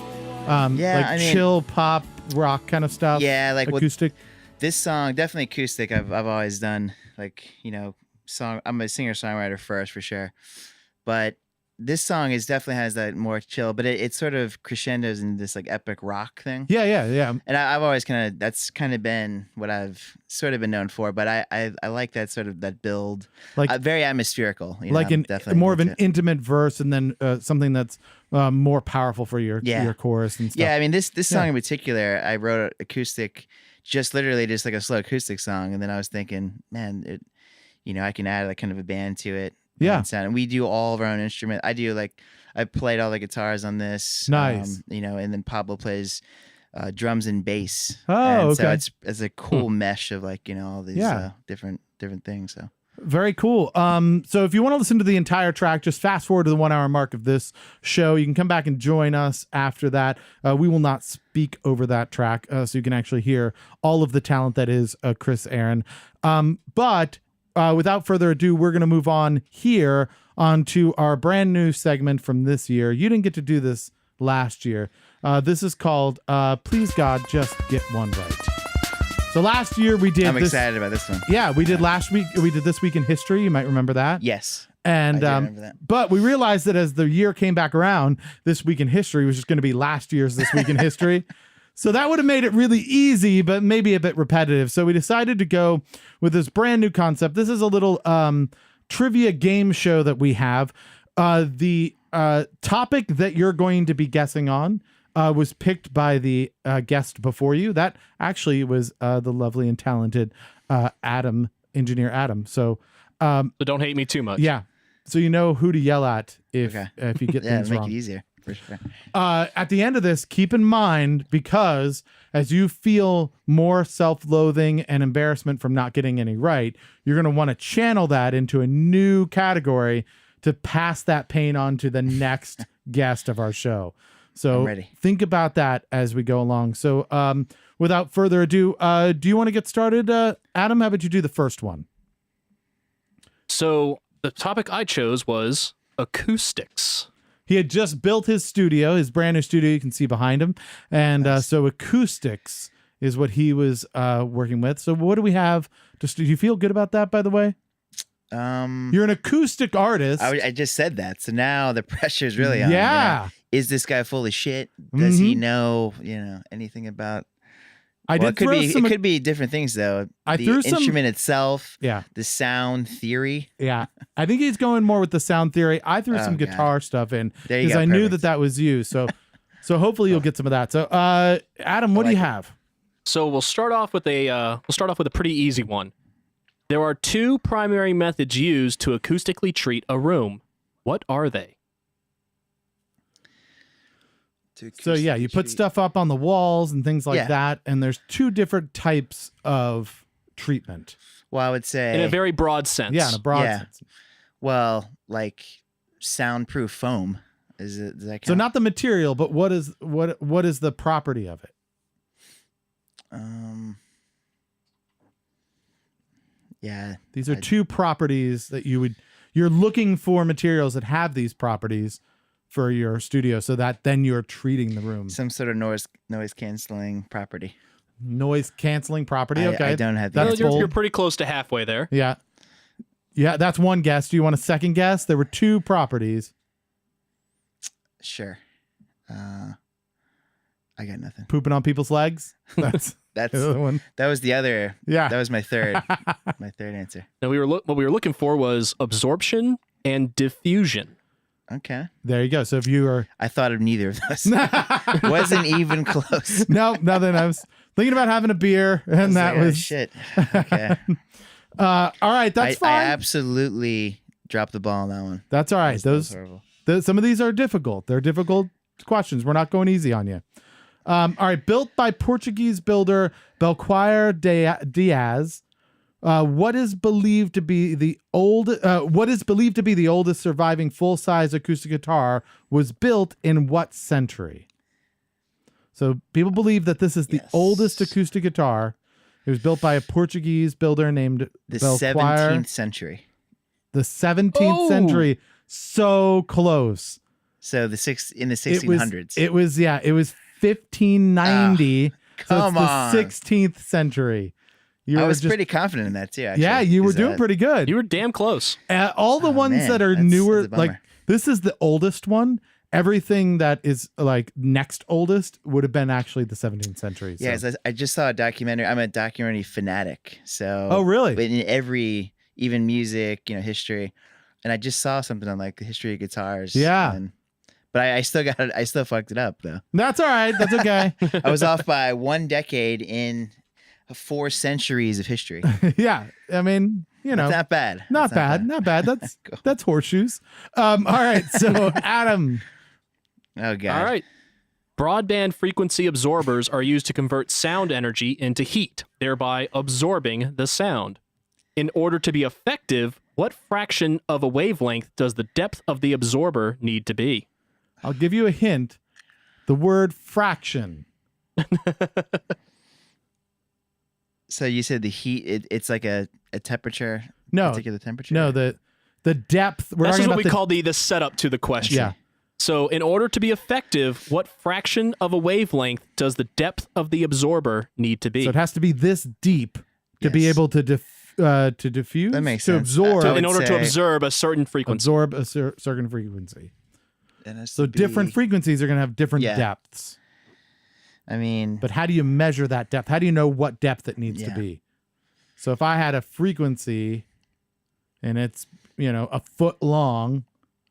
Yeah, like I mean- chill pop rock kind of stuff. Yeah, like what- acoustic. this song, definitely acoustic. I've always done like, you know, song. I'm a singer songwriter first for sure, but this song definitely has that more chill, but it sort of crescendos into this like epic rock thing. Yeah. And I've always that's kind of been what I've sort of been known for, but I like that sort of that build, Like- very atmospherical, you Like know, an definitely more of an into it. intimate verse, and then something that's more powerful for your chorus and stuff. Yeah, I mean this song in particular, I wrote acoustic, just literally just like a slow acoustic song, and then I was thinking, man, I can add like kind of a band to it. Yeah. And we do all of our own instrument. I played all the guitars on this. Nice. And then Pablo plays drums and bass. Oh, and so okay. it's a cool mesh of like, all these different things. So Very cool. So if you want to listen to the entire track, just fast forward to the 1 hour mark of this show. You can come back and join us after that. We will not speak over that track, so you can actually hear all of the talent that is Chris Aaron. But without further ado, we're going to move on here onto our brand new segment from this year. You didn't get to do this last year. This is called Please God, Just Get One Right. So last year we did I'm this. excited about this one. Yeah, we did last week. We did This Week in History. You might remember that. Yes. And I do remember that. but we realized that as the year came back around, This Week in History was just going to be last year's This Week in History. So that would have made it really easy, but maybe a bit repetitive. So we decided to go with this brand new concept. This is a little trivia game show that we have. The topic that you're going to be guessing on was picked by the guest before you. That actually was the lovely and talented Adam, engineer Adam. So don't hate me too much. yeah. So you know who to yell at if you get Yeah, things make wrong. it easier for sure. At the end of this, keep in mind, because as you feel more self-loathing and embarrassment from not getting any right, you're going to want to channel that into a new category to pass that pain on to the next guest of our show. So I'm ready. think about that as we go along. So without further ado, do you want to get started? Adam, how about you do the first one? So the topic I chose was acoustics. He had just built his studio, his brand new studio you can see behind him. And so acoustics is what he was working with. So what do we have? Do you feel good about that, by the way? You're an acoustic artist. I just said that, so now the pressure is really on. Yeah. You know? Is this guy full of shit? Does he Mhm. know anything about? I Well, did throw it some. could be different things though. I the threw some- instrument itself, Yeah, the sound theory. yeah. I think he's going more with the sound theory. I threw Oh, some God. guitar stuff in There you because go, I knew perfect. that was you. So hopefully you'll get some of that. So Adam, what do you like it. have? So we'll start off with a pretty easy one. There are two primary methods used to acoustically treat a room. What are they? So yeah, you put stuff up on the walls and things like Yeah. that, and there's two different types of treatment. Well, I would say In a very broad sense. Yeah, in a broad Yeah. sense. well, like soundproof foam. Does that count? So not the material, but what is the property of it? Yeah. These are two properties that you're looking for materials that have these properties for your studio, so that then you're treating the room. Some sort of noise canceling property. Noise canceling property. Okay, I don't have the That's Well, answer. you're, bold. you're pretty close to halfway there. Yeah, that's one guess. Do you want a second guess? There were two properties. Sure. I got nothing. Pooping on people's legs. That's That's the other one. that was the other. Yeah. That was my third. My third answer. Now what we were looking for was absorption and diffusion. Okay. There you go. So if you are I thought of neither of those. Wasn't even close. no, nothing. I was thinking about having a beer, and that Like, oh, was shit. Okay. all right. That's I fine. absolutely dropped the ball on that one. That's all right. That was horrible. Some of these are difficult. They're difficult questions. We're not going easy on you. All right. Built by Portuguese builder Belquire Diaz. What is believed to be the oldest surviving full-size acoustic guitar was built in what century? So people believe that this is the Yes. oldest acoustic guitar. It was built by a Portuguese builder named The Belquire. 17th century. The 17th century. So close. So in the It was 1600s. it was 1590. So come it's on. the 16th century. You I were was just, pretty confident in that too. Actually, yeah, you were 'cause, doing pretty good. You were damn close. All the ones man, that are that's newer, a bummer. like this is the oldest one. Everything that is like next oldest would have been actually the 17th century. Yeah, so. 'cause I just saw a documentary. I'm a documentary fanatic. So Oh, really? in every, even music, history, and I just saw something on like the history of guitars. Yeah. But I still got it. I still fucked it up though. That's all right. That's okay. I was off by 1 decade in 4 centuries of history. Yeah. I mean, That's not bad. not That's bad. Not bad. That's Cool. that's horseshoes. All right. So Adam. Oh god. All right. Broadband frequency absorbers are used to convert sound energy into heat, thereby absorbing the sound. In order to be effective, what fraction of a wavelength does the depth of the absorber need to be? I'll give you a hint. The word fraction. So you said the heat. It's like a temperature. No. Particular temperature. No, the depth. We're That's talking just what about we the, call the setup to the question. Yeah. So in order to be effective, what fraction of a wavelength does the depth of the absorber need to be? So it has to be this deep to be Yes. able to diffuse. That makes to sense. absorb. I would in order to say- absorb a certain frequency. absorb a certain frequency. It has So to be- different frequencies are going to have different Yeah. depths. I mean, But how do you measure that depth? How do you know what depth it needs to Yeah. be? So if I had a frequency and it's, a foot long,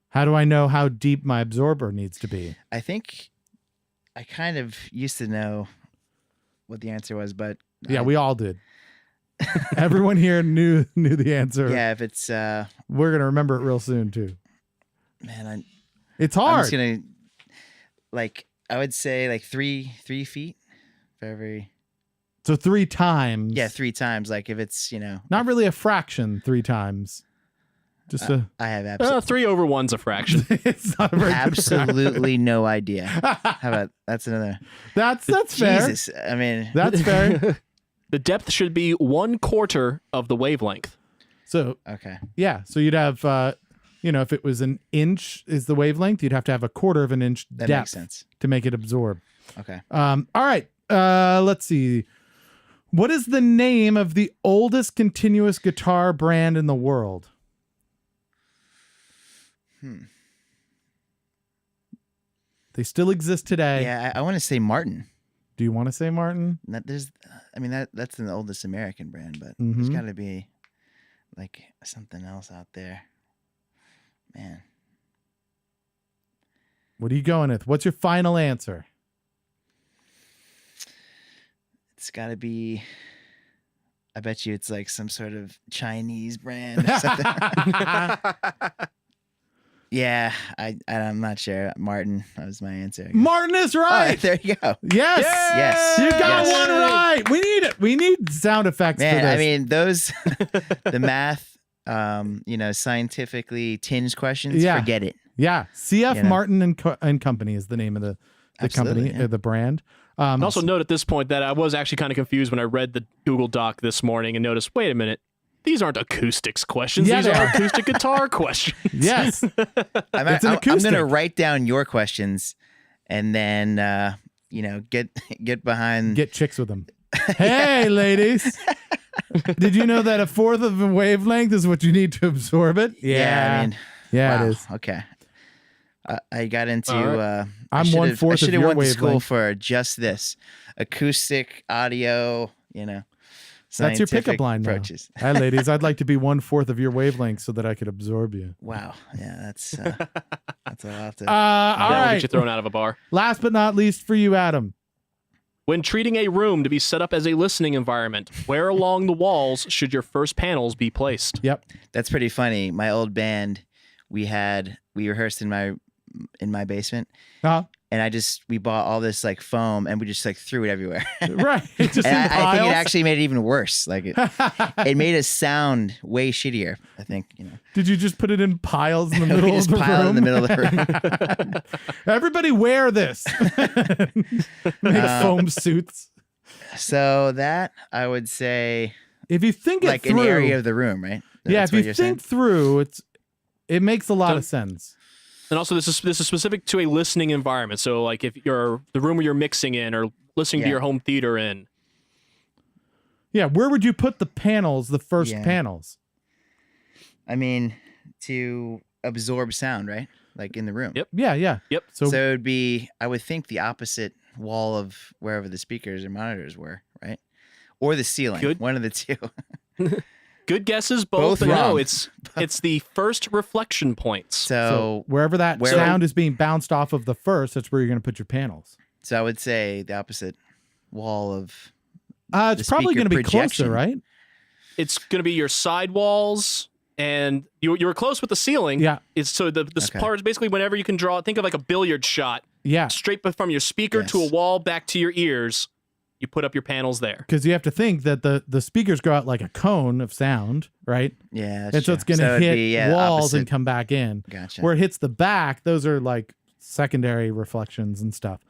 how do I know how deep my absorber needs to be? I think I kind of used to know what the answer was, but Yeah, we all did. Everyone here knew the answer. yeah, if it's We're going to remember it real soon too. man, It's I'm hard. just gonna I would say like 3 feet for every So 3 times. 3 times. Like if it's Not really a fraction 3 times. Just I have absolutely 3 over 1's a fraction. it's not a very good fraction. absolutely no idea. How about that's another? That's fair. Jesus, I mean, That's fair. The depth should be 1/4 of the wavelength. So okay. yeah, so you'd have if it was an inch is the wavelength, you'd have to have a 1/4 of an inch That depth makes sense. to make it absorb. Okay. All right. Let's see. What is the name of the oldest continuous guitar brand in the world? They still exist today. Yeah, I want to say Martin. Do you want to say Martin? That's the oldest American brand, but there's Mhm. got to be like something else out there. Man, What are you going with? What's your final answer? it's got to be. I bet you it's like some sort of Chinese brand or something. Yeah, I'm not sure. Martin, that was my answer. I guess. Martin is All right. right, there you go. Yes. Yes. You got Yes. one right. We need it. We need sound effects for Man, this. I mean those, the math, scientifically tinged questions. Yeah. Forget it. yeah. CF You know. Martin and Company is the name of the Absolutely, company, yeah. the brand. And also note at this point that I was actually kind of confused when I read the Google Doc this morning and noticed, wait a minute, these aren't acoustics questions. Yeah, These they are are. acoustic guitar questions. Yes. I'm It's an going acoustic. to write down your questions, and then get behind. Get chicks with them. Hey, ladies. Did you know that 1/4 of a wavelength is what you need to absorb it? Yeah, I mean, yeah, wow, it is. Okay. I got into. All I I'm should 1/4 I of should have your went to school wavelength. for just this, acoustic audio. That's your pickup scientific line now. approaches. Hi, ladies. I'd like to be 1/4 of your wavelength so that I could absorb you. Wow. Yeah, that's a lot to. All That'll right. get you thrown out of a bar. Last but not least for you, Adam. When treating a room to be set up as a listening environment, where along the walls should your first panels be placed? Yep. That's pretty funny. My old band, we rehearsed in my basement, Uh, and we bought all this like foam, and we just like threw it everywhere. right. Just in And I think piles. it actually made it even worse. Like it made us sound way shittier. I think Did you just put it in piles in the we middle of just the piled room? in the middle of the room. Everybody wear this. Make foam suits. So that I would say If you think it like through, an area of the room, right? yeah, That's if what you you're think through, it makes a lot So- of sense. And also, this is specific to a listening environment. So, like, if you're the room where you're mixing in or listening to Yeah. your home theater in, Yeah, where would you put the panels, the first Yeah. panels? I mean, to absorb sound, right? Like in the room. Yep. Yeah, yeah. Yep. So, So it would be, I would think, the opposite wall of wherever the speakers or monitors were, right? Or the ceiling. Good. One of the two. good guesses, both. Both but no, wrong. it's the first reflection points. so So, wherever that where- sound is being bounced off of the first, that's where you're going to put your panels. I would say the opposite wall of. It's The probably speaker going to be projection. closer, right? It's going to be your side walls, and you were close with the ceiling. Yeah, It's so the Okay. part is basically whenever you can draw. Think of like a billiard shot, yeah. straight from your speaker to a Yes. wall back to your ears. You put up your panels there. Because you have to think that the speakers go out like a cone of sound, right? Yeah. And so it's going to it'd hit be, yeah, walls and opposite. come back in. Gotcha. Where it hits the back, those are like secondary reflections and stuff.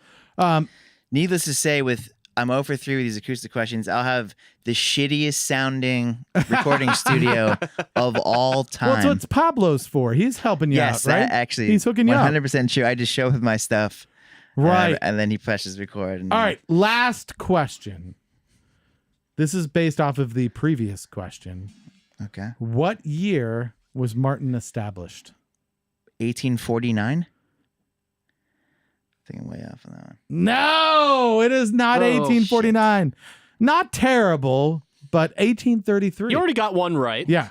Needless to say, with I'm 0 for 3 with these acoustic questions. I'll have the shittiest sounding recording studio of all time. Well, that's what Pablo's for. He's helping you yes, out, right? that actually, He's hooking you up. 100% true. I just show him my stuff. Right. And then he presses record. And All right. Last question. This is based off of the previous question. Okay. What year was Martin established? 1849? I think I'm way off on that one. No, it is not Oh, 1849. Not terrible, but 1833. You already got one right. Yeah,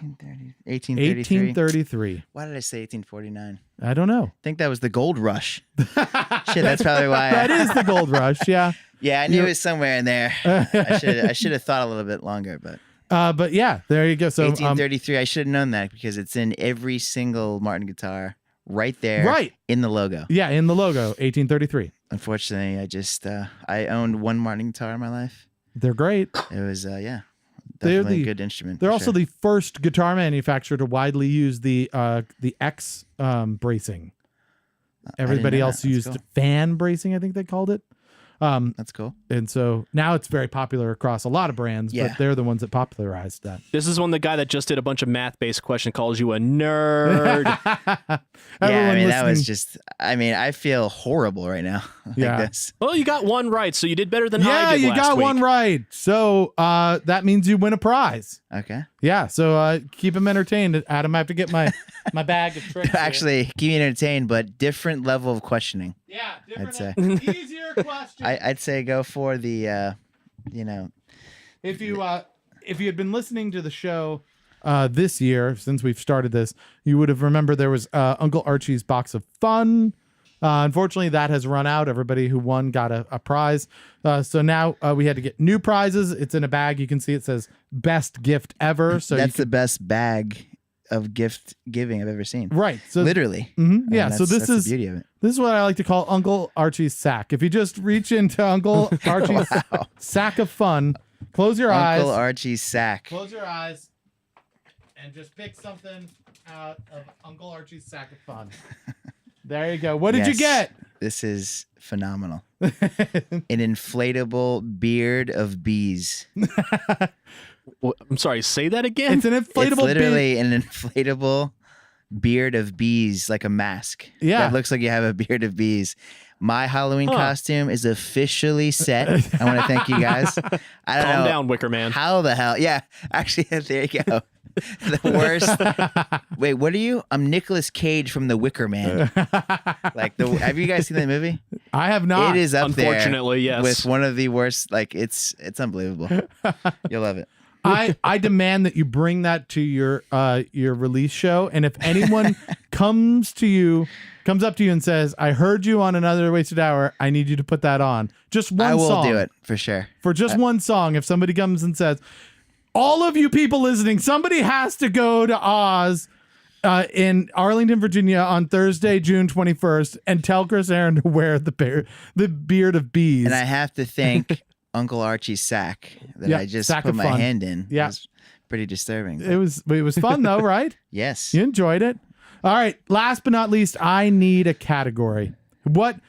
1833. 1833. Why did I say 1849? I don't know. I think that was the gold rush. Shit, that's probably why. That is the gold rush. Yeah. Yeah, I knew it was somewhere in there. I should have thought a little bit longer, but But yeah, there you go. So 1833. I should have known that because it's in every single Martin guitar, right there, Right. in the logo. yeah, in the logo, 1833. Unfortunately, I owned one Martin guitar in my life. They're great. It was They're definitely the- a good instrument. They're for also sure. the first guitar manufacturer to widely use the X bracing. Everybody know else that. That's used cool. fan bracing, I think they called it. That's cool. And so now it's very popular across a lot of brands, Yeah. but they're the ones that popularized that. This is when the guy that just did a bunch of math-based question calls you a nerd. Yeah, Everyone I mean that was listening- just. I mean, I feel horrible right now. like Yeah. this. Well, you got one right, so you did better than I Yeah, did you last got week. one right. So that means you win a prize. Okay. Yeah, so keep them entertained. Adam, I have to get my my bag of tricks. here. Actually, keep me entertained, but different level of questioning. yeah, I'd say. easier question. I'd say go for the, If you had been listening to the show this year, since we've started this, you would have remembered there was Uncle Archie's box of fun. Unfortunately, that has run out. Everybody who won got a prize. So now we had to get new prizes. It's in a bag. You can see it says best gift ever. So that's the best bag of gift giving I've ever seen. right. So Literally. Mhm, I mean, yeah. So that's this the beauty of it. is what I like to call Uncle Archie's sack. If you just reach into Uncle Archie's sack of fun, close your Uncle eyes. Archie's sack. Close your eyes and just pick something out of Uncle Archie's sack of fun. There you go. What did you Yes. get? This is phenomenal. An inflatable beard of bees. I'm sorry, say that again? It's an inflatable It's literally an inflatable beard of bees, like a mask. Yeah. That looks like you have a beard of bees. My Halloween Huh. costume is officially set. I want to thank you guys. I don't Calm know down, Wicker Man. how the hell. Yeah, actually, there you go. The worst. Wait, what are you? I'm Nicolas Cage from The Wicker Man. Like have you guys seen that movie? I have not. It is up there. Unfortunately, yes. With one of the worst. Like it's unbelievable. You'll love it. I demand that you bring that to your release show, and if anyone comes up to you and says, "I heard you on Another Wasted Hour," I need you to put that on. Just one I will song. do it for sure. For just one song. If somebody comes and says, all of you people listening, somebody has to go to Oz in Arlington, Virginia on Thursday, June 21st, and tell Chris Aaron to wear the beard of bees. And I have to thank Uncle Archie's sack that Yeah, I just sack put of my fun. hand in. Yeah. It was pretty disturbing. It was fun though, right? Yes. You enjoyed it. All right. Last but not least, I need a category. What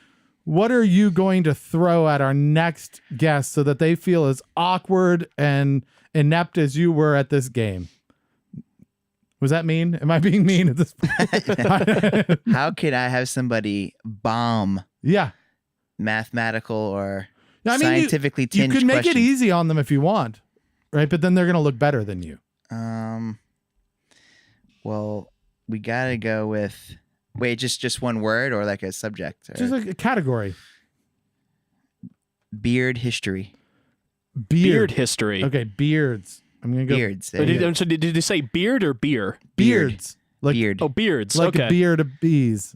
are you going to throw at our next guest so that they feel as awkward and inept as you were at this game? Was that mean? Am I being mean at this point? How could I have somebody bomb Yeah. mathematical or I mean, scientifically you tinged could make questions? it easy on them if you want, right? But then they're going to look better than you. Well, we gotta go with just one word or like a subject. Or Just like a category. beard history. Beard history. Okay, beards. I'm going to go Beards. Oh, There you go. so did you say beard or beer? beards. Like Beard. Oh, beards. like okay. a beard of bees.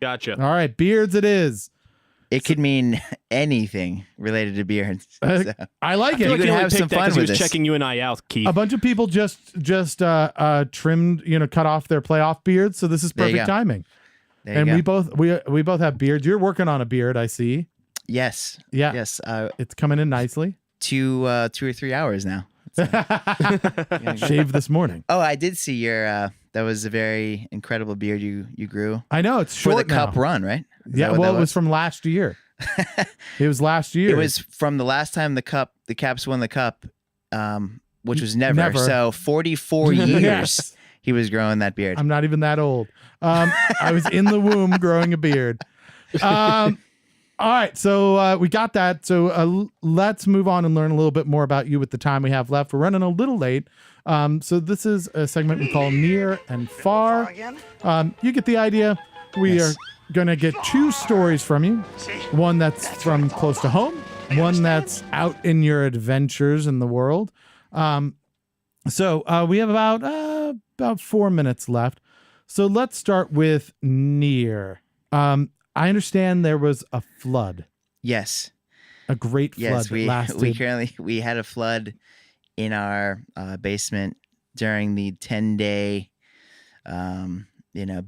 Gotcha. All right, beards it is. It could mean anything related to beards. Uh, So, I like I feel it. like could he only have some picked that fun because he with was this. checking you and I out, Keith. A bunch of people just trimmed, cut off their playoff beards, so this is There you perfect go. timing. there you And go. we both have beards. You're working on a beard, I see. Yes. Yeah. Yes. It's coming in nicely. 2 or 3 hours now. Shaved this morning. Oh, I did see your. That was a very incredible beard you grew I know it's for short the Cup now. run, right? Is Yeah, that what well, that it was from last year. It was last year. It was from the last time the Caps won the cup, which was never. So 44 years Yes. he was growing that beard. I'm not even that old. I was in the womb growing a beard. All right, so we got that. So let's move on and learn a little bit more about you with the time we have left. We're running a little late. So this is a segment we call Near and Far. You get the idea. We are going to get 2 stories from you. One that's from close to home. One that's out in your adventures in the world. So we have about 4 minutes left. So let's start with near. I understand there was a flood. Yes. A great flood. Yes, that lasted. we had a flood in our basement during the 10-day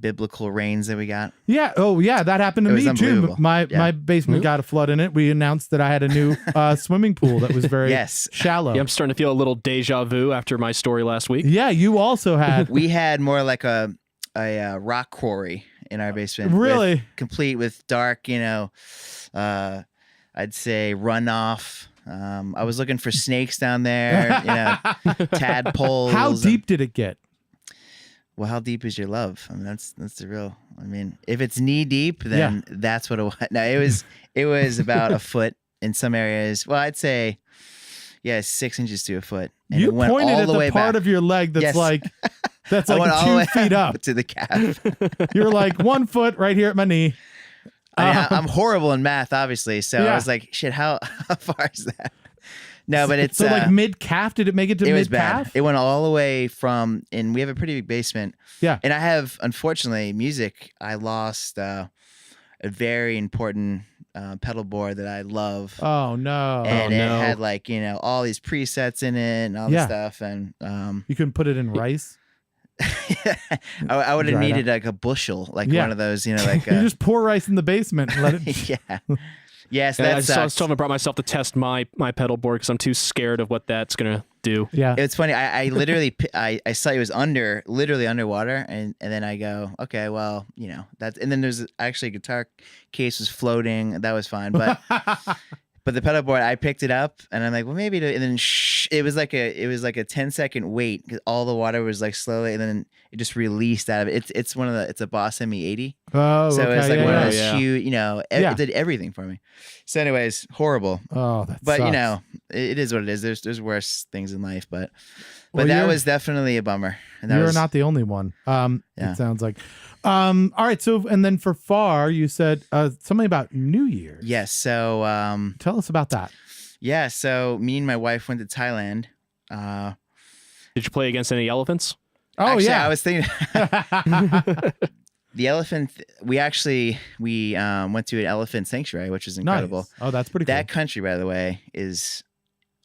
biblical rains that we got. Yeah. Oh, yeah. That happened to It was me too. unbelievable. My basement got a flood in it. We announced that I had a new swimming pool that was very Yes. shallow. Yeah, I'm starting to feel a little deja vu after my story last week. Yeah, you also had. We had more like a rock quarry in our basement. Really? Complete with dark, I'd say runoff. I was looking for snakes down there, tadpoles. How deep did it get? Well, how deep is your love? I mean, that's the real. I mean, if it's knee deep, then that's what it was. No, it was about a foot in some areas. Well, I'd say, 6 inches to a foot. And You it went pointed all at the the way part back. of your leg that's Yes. that's I like went all the way 2 feet up. to the calf. You're like 1 foot right here at my knee. I mean, I'm horrible in math, obviously. So Yeah. I was like, shit, how far is that? No, but it's so like mid calf. Did it make it to it mid was bad. calf? It went all the way from, and we have a pretty big basement. Yeah. And I have, unfortunately, music. I lost a very important pedal board that I love. Oh no! And it had like, all these presets in it and all this stuff. And You couldn't put it in rice. I would have Dry it needed like a bushel, like Yeah. one of those, like You just pour rice in the basement and let it. yeah. Yes, I that's was told I brought myself to test my pedal board because I'm too scared of what that's gonna do. Yeah. It's funny. I literally I saw it was literally underwater, and then I go, okay, well, that's. And then there's actually a guitar case was floating. That was fine, but the pedal board, I picked it up, and I'm like, well, maybe. And then it was like a 10-second wait because all the water was like slowly, and then it just released out of it. It's a Boss ME80. Oh, So okay, it's like yeah, one of yeah. those huge, it did everything for me. So anyways, horrible. Oh, that But sucks. it is what it is. There's worse things in life, but Well, that you're- was definitely a bummer. And that You're was, not the only one. Yeah. It sounds like. All right. So, and then for Far, you said something about New Year's. Yes. So Tell us about that. yeah. So me and my wife went to Thailand. Did you play against any elephants? Oh, Actually, yeah. I was thinking the elephant. We went to an elephant sanctuary, which is incredible. Nice. Oh, that's pretty That cool. country, by the way, is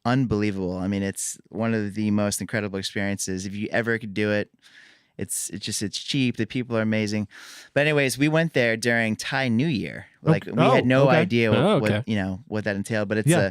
unbelievable. I mean, it's one of the most incredible experiences. If you ever could do it, it's cheap. The people are amazing. But anyways, we went there during Thai New Year. Like Okay. we had no okay. idea Oh, what okay. what that entailed. But it's Yeah.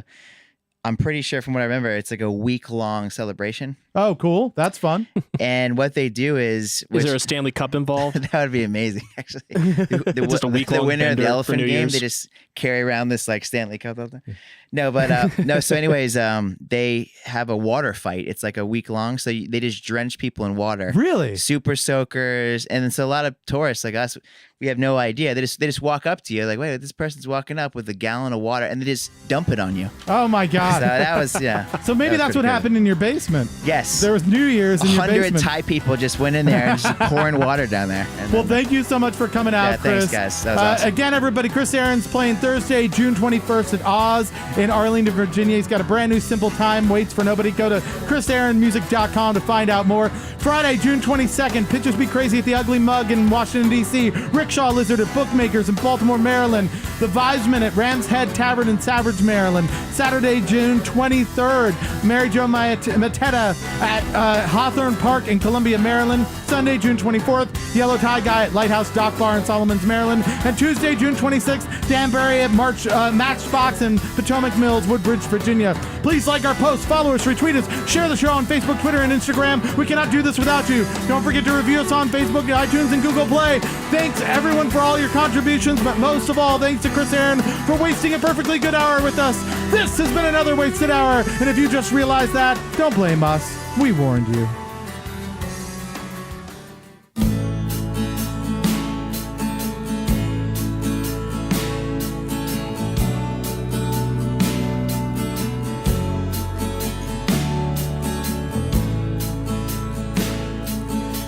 I'm pretty sure from what I remember, it's like a week-long celebration. Oh, cool. That's fun. And what they do is Is there a Stanley Cup involved? that would be amazing, actually. The Just a the week-long winner of the bender for elephant New game, Year's. they just carry around this like Stanley Cup all the time. No, but no. So, anyways, they have a water fight. It's like a week long, so they just drench people in water. Really? Super soakers, and then so a lot of tourists like us, we have no idea. They just walk up to you like, wait, this person's walking up with a gallon of water, and they just dump it on you. Oh, my So God. that was So maybe that was that's what pretty happened in your basement. crazy. Yes, There was New Year's in your 100 basement. Thai people just went in there and just pouring water down there. And Well, then- thank you so much for coming out, Yeah, Chris. thanks, guys. That was awesome. Again, everybody, Chris Aaron's playing Thursday, June 21st at Oz in Arlington, Virginia. He's got a brand new Simple Time, Waits for Nobody. Go to chrisaaronmusic.com to find out more. Friday, June 22nd, Pitchers Be Crazy at the Ugly Mug in Washington, D.C. Rickshaw Lizard at Bookmakers in Baltimore, Maryland. The Visman at Ram's Head Tavern in Savage, Maryland. Saturday, June 23rd, Mary Jo Mateta at Hawthorne Park in Columbia, Maryland. Sunday, June 24th, Yellow Tie Guy at Lighthouse Dock Bar in Solomons, Maryland. And Tuesday, June 26th, Danbury at Matchbox in Potomac, Potomac Mills, Woodbridge, Virginia. Please like our posts, follow us, retweet us, share the show on Facebook, Twitter, and Instagram. We cannot do this without you. Don't forget to review us on Facebook, iTunes, and Google Play. Thanks everyone for all your contributions, but most of all, thanks to Chris Aaron for wasting a perfectly good hour with us. This has been another wasted hour, and if you just realized that, don't blame us. We warned you.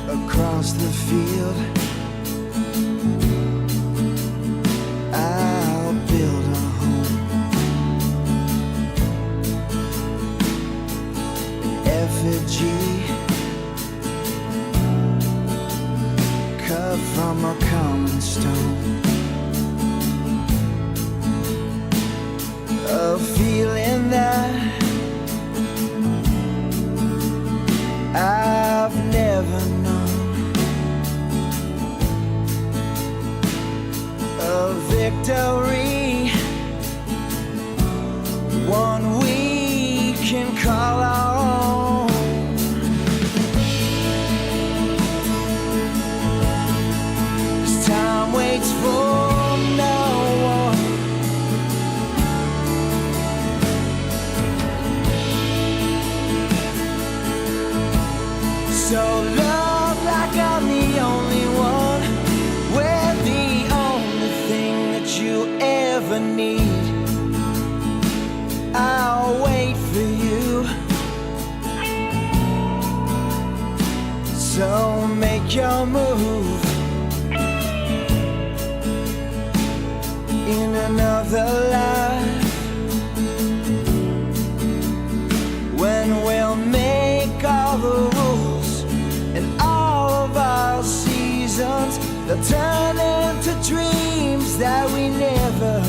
Across the field, I'll build a home. An effigy cut from a common stone. A feeling that I've never known. A victory, one we can call our own. As time waits for no one, so love like I'm the only one. We're the only thing that you ever need. I'll wait for you. So make your move. In another life, when we'll make all the rules and all of our seasons, they'll turn into dreams that we never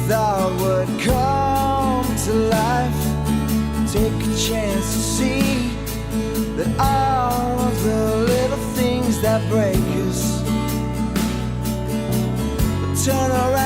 thought would come to life. Take a chance to see that all of the little things that break us will turn around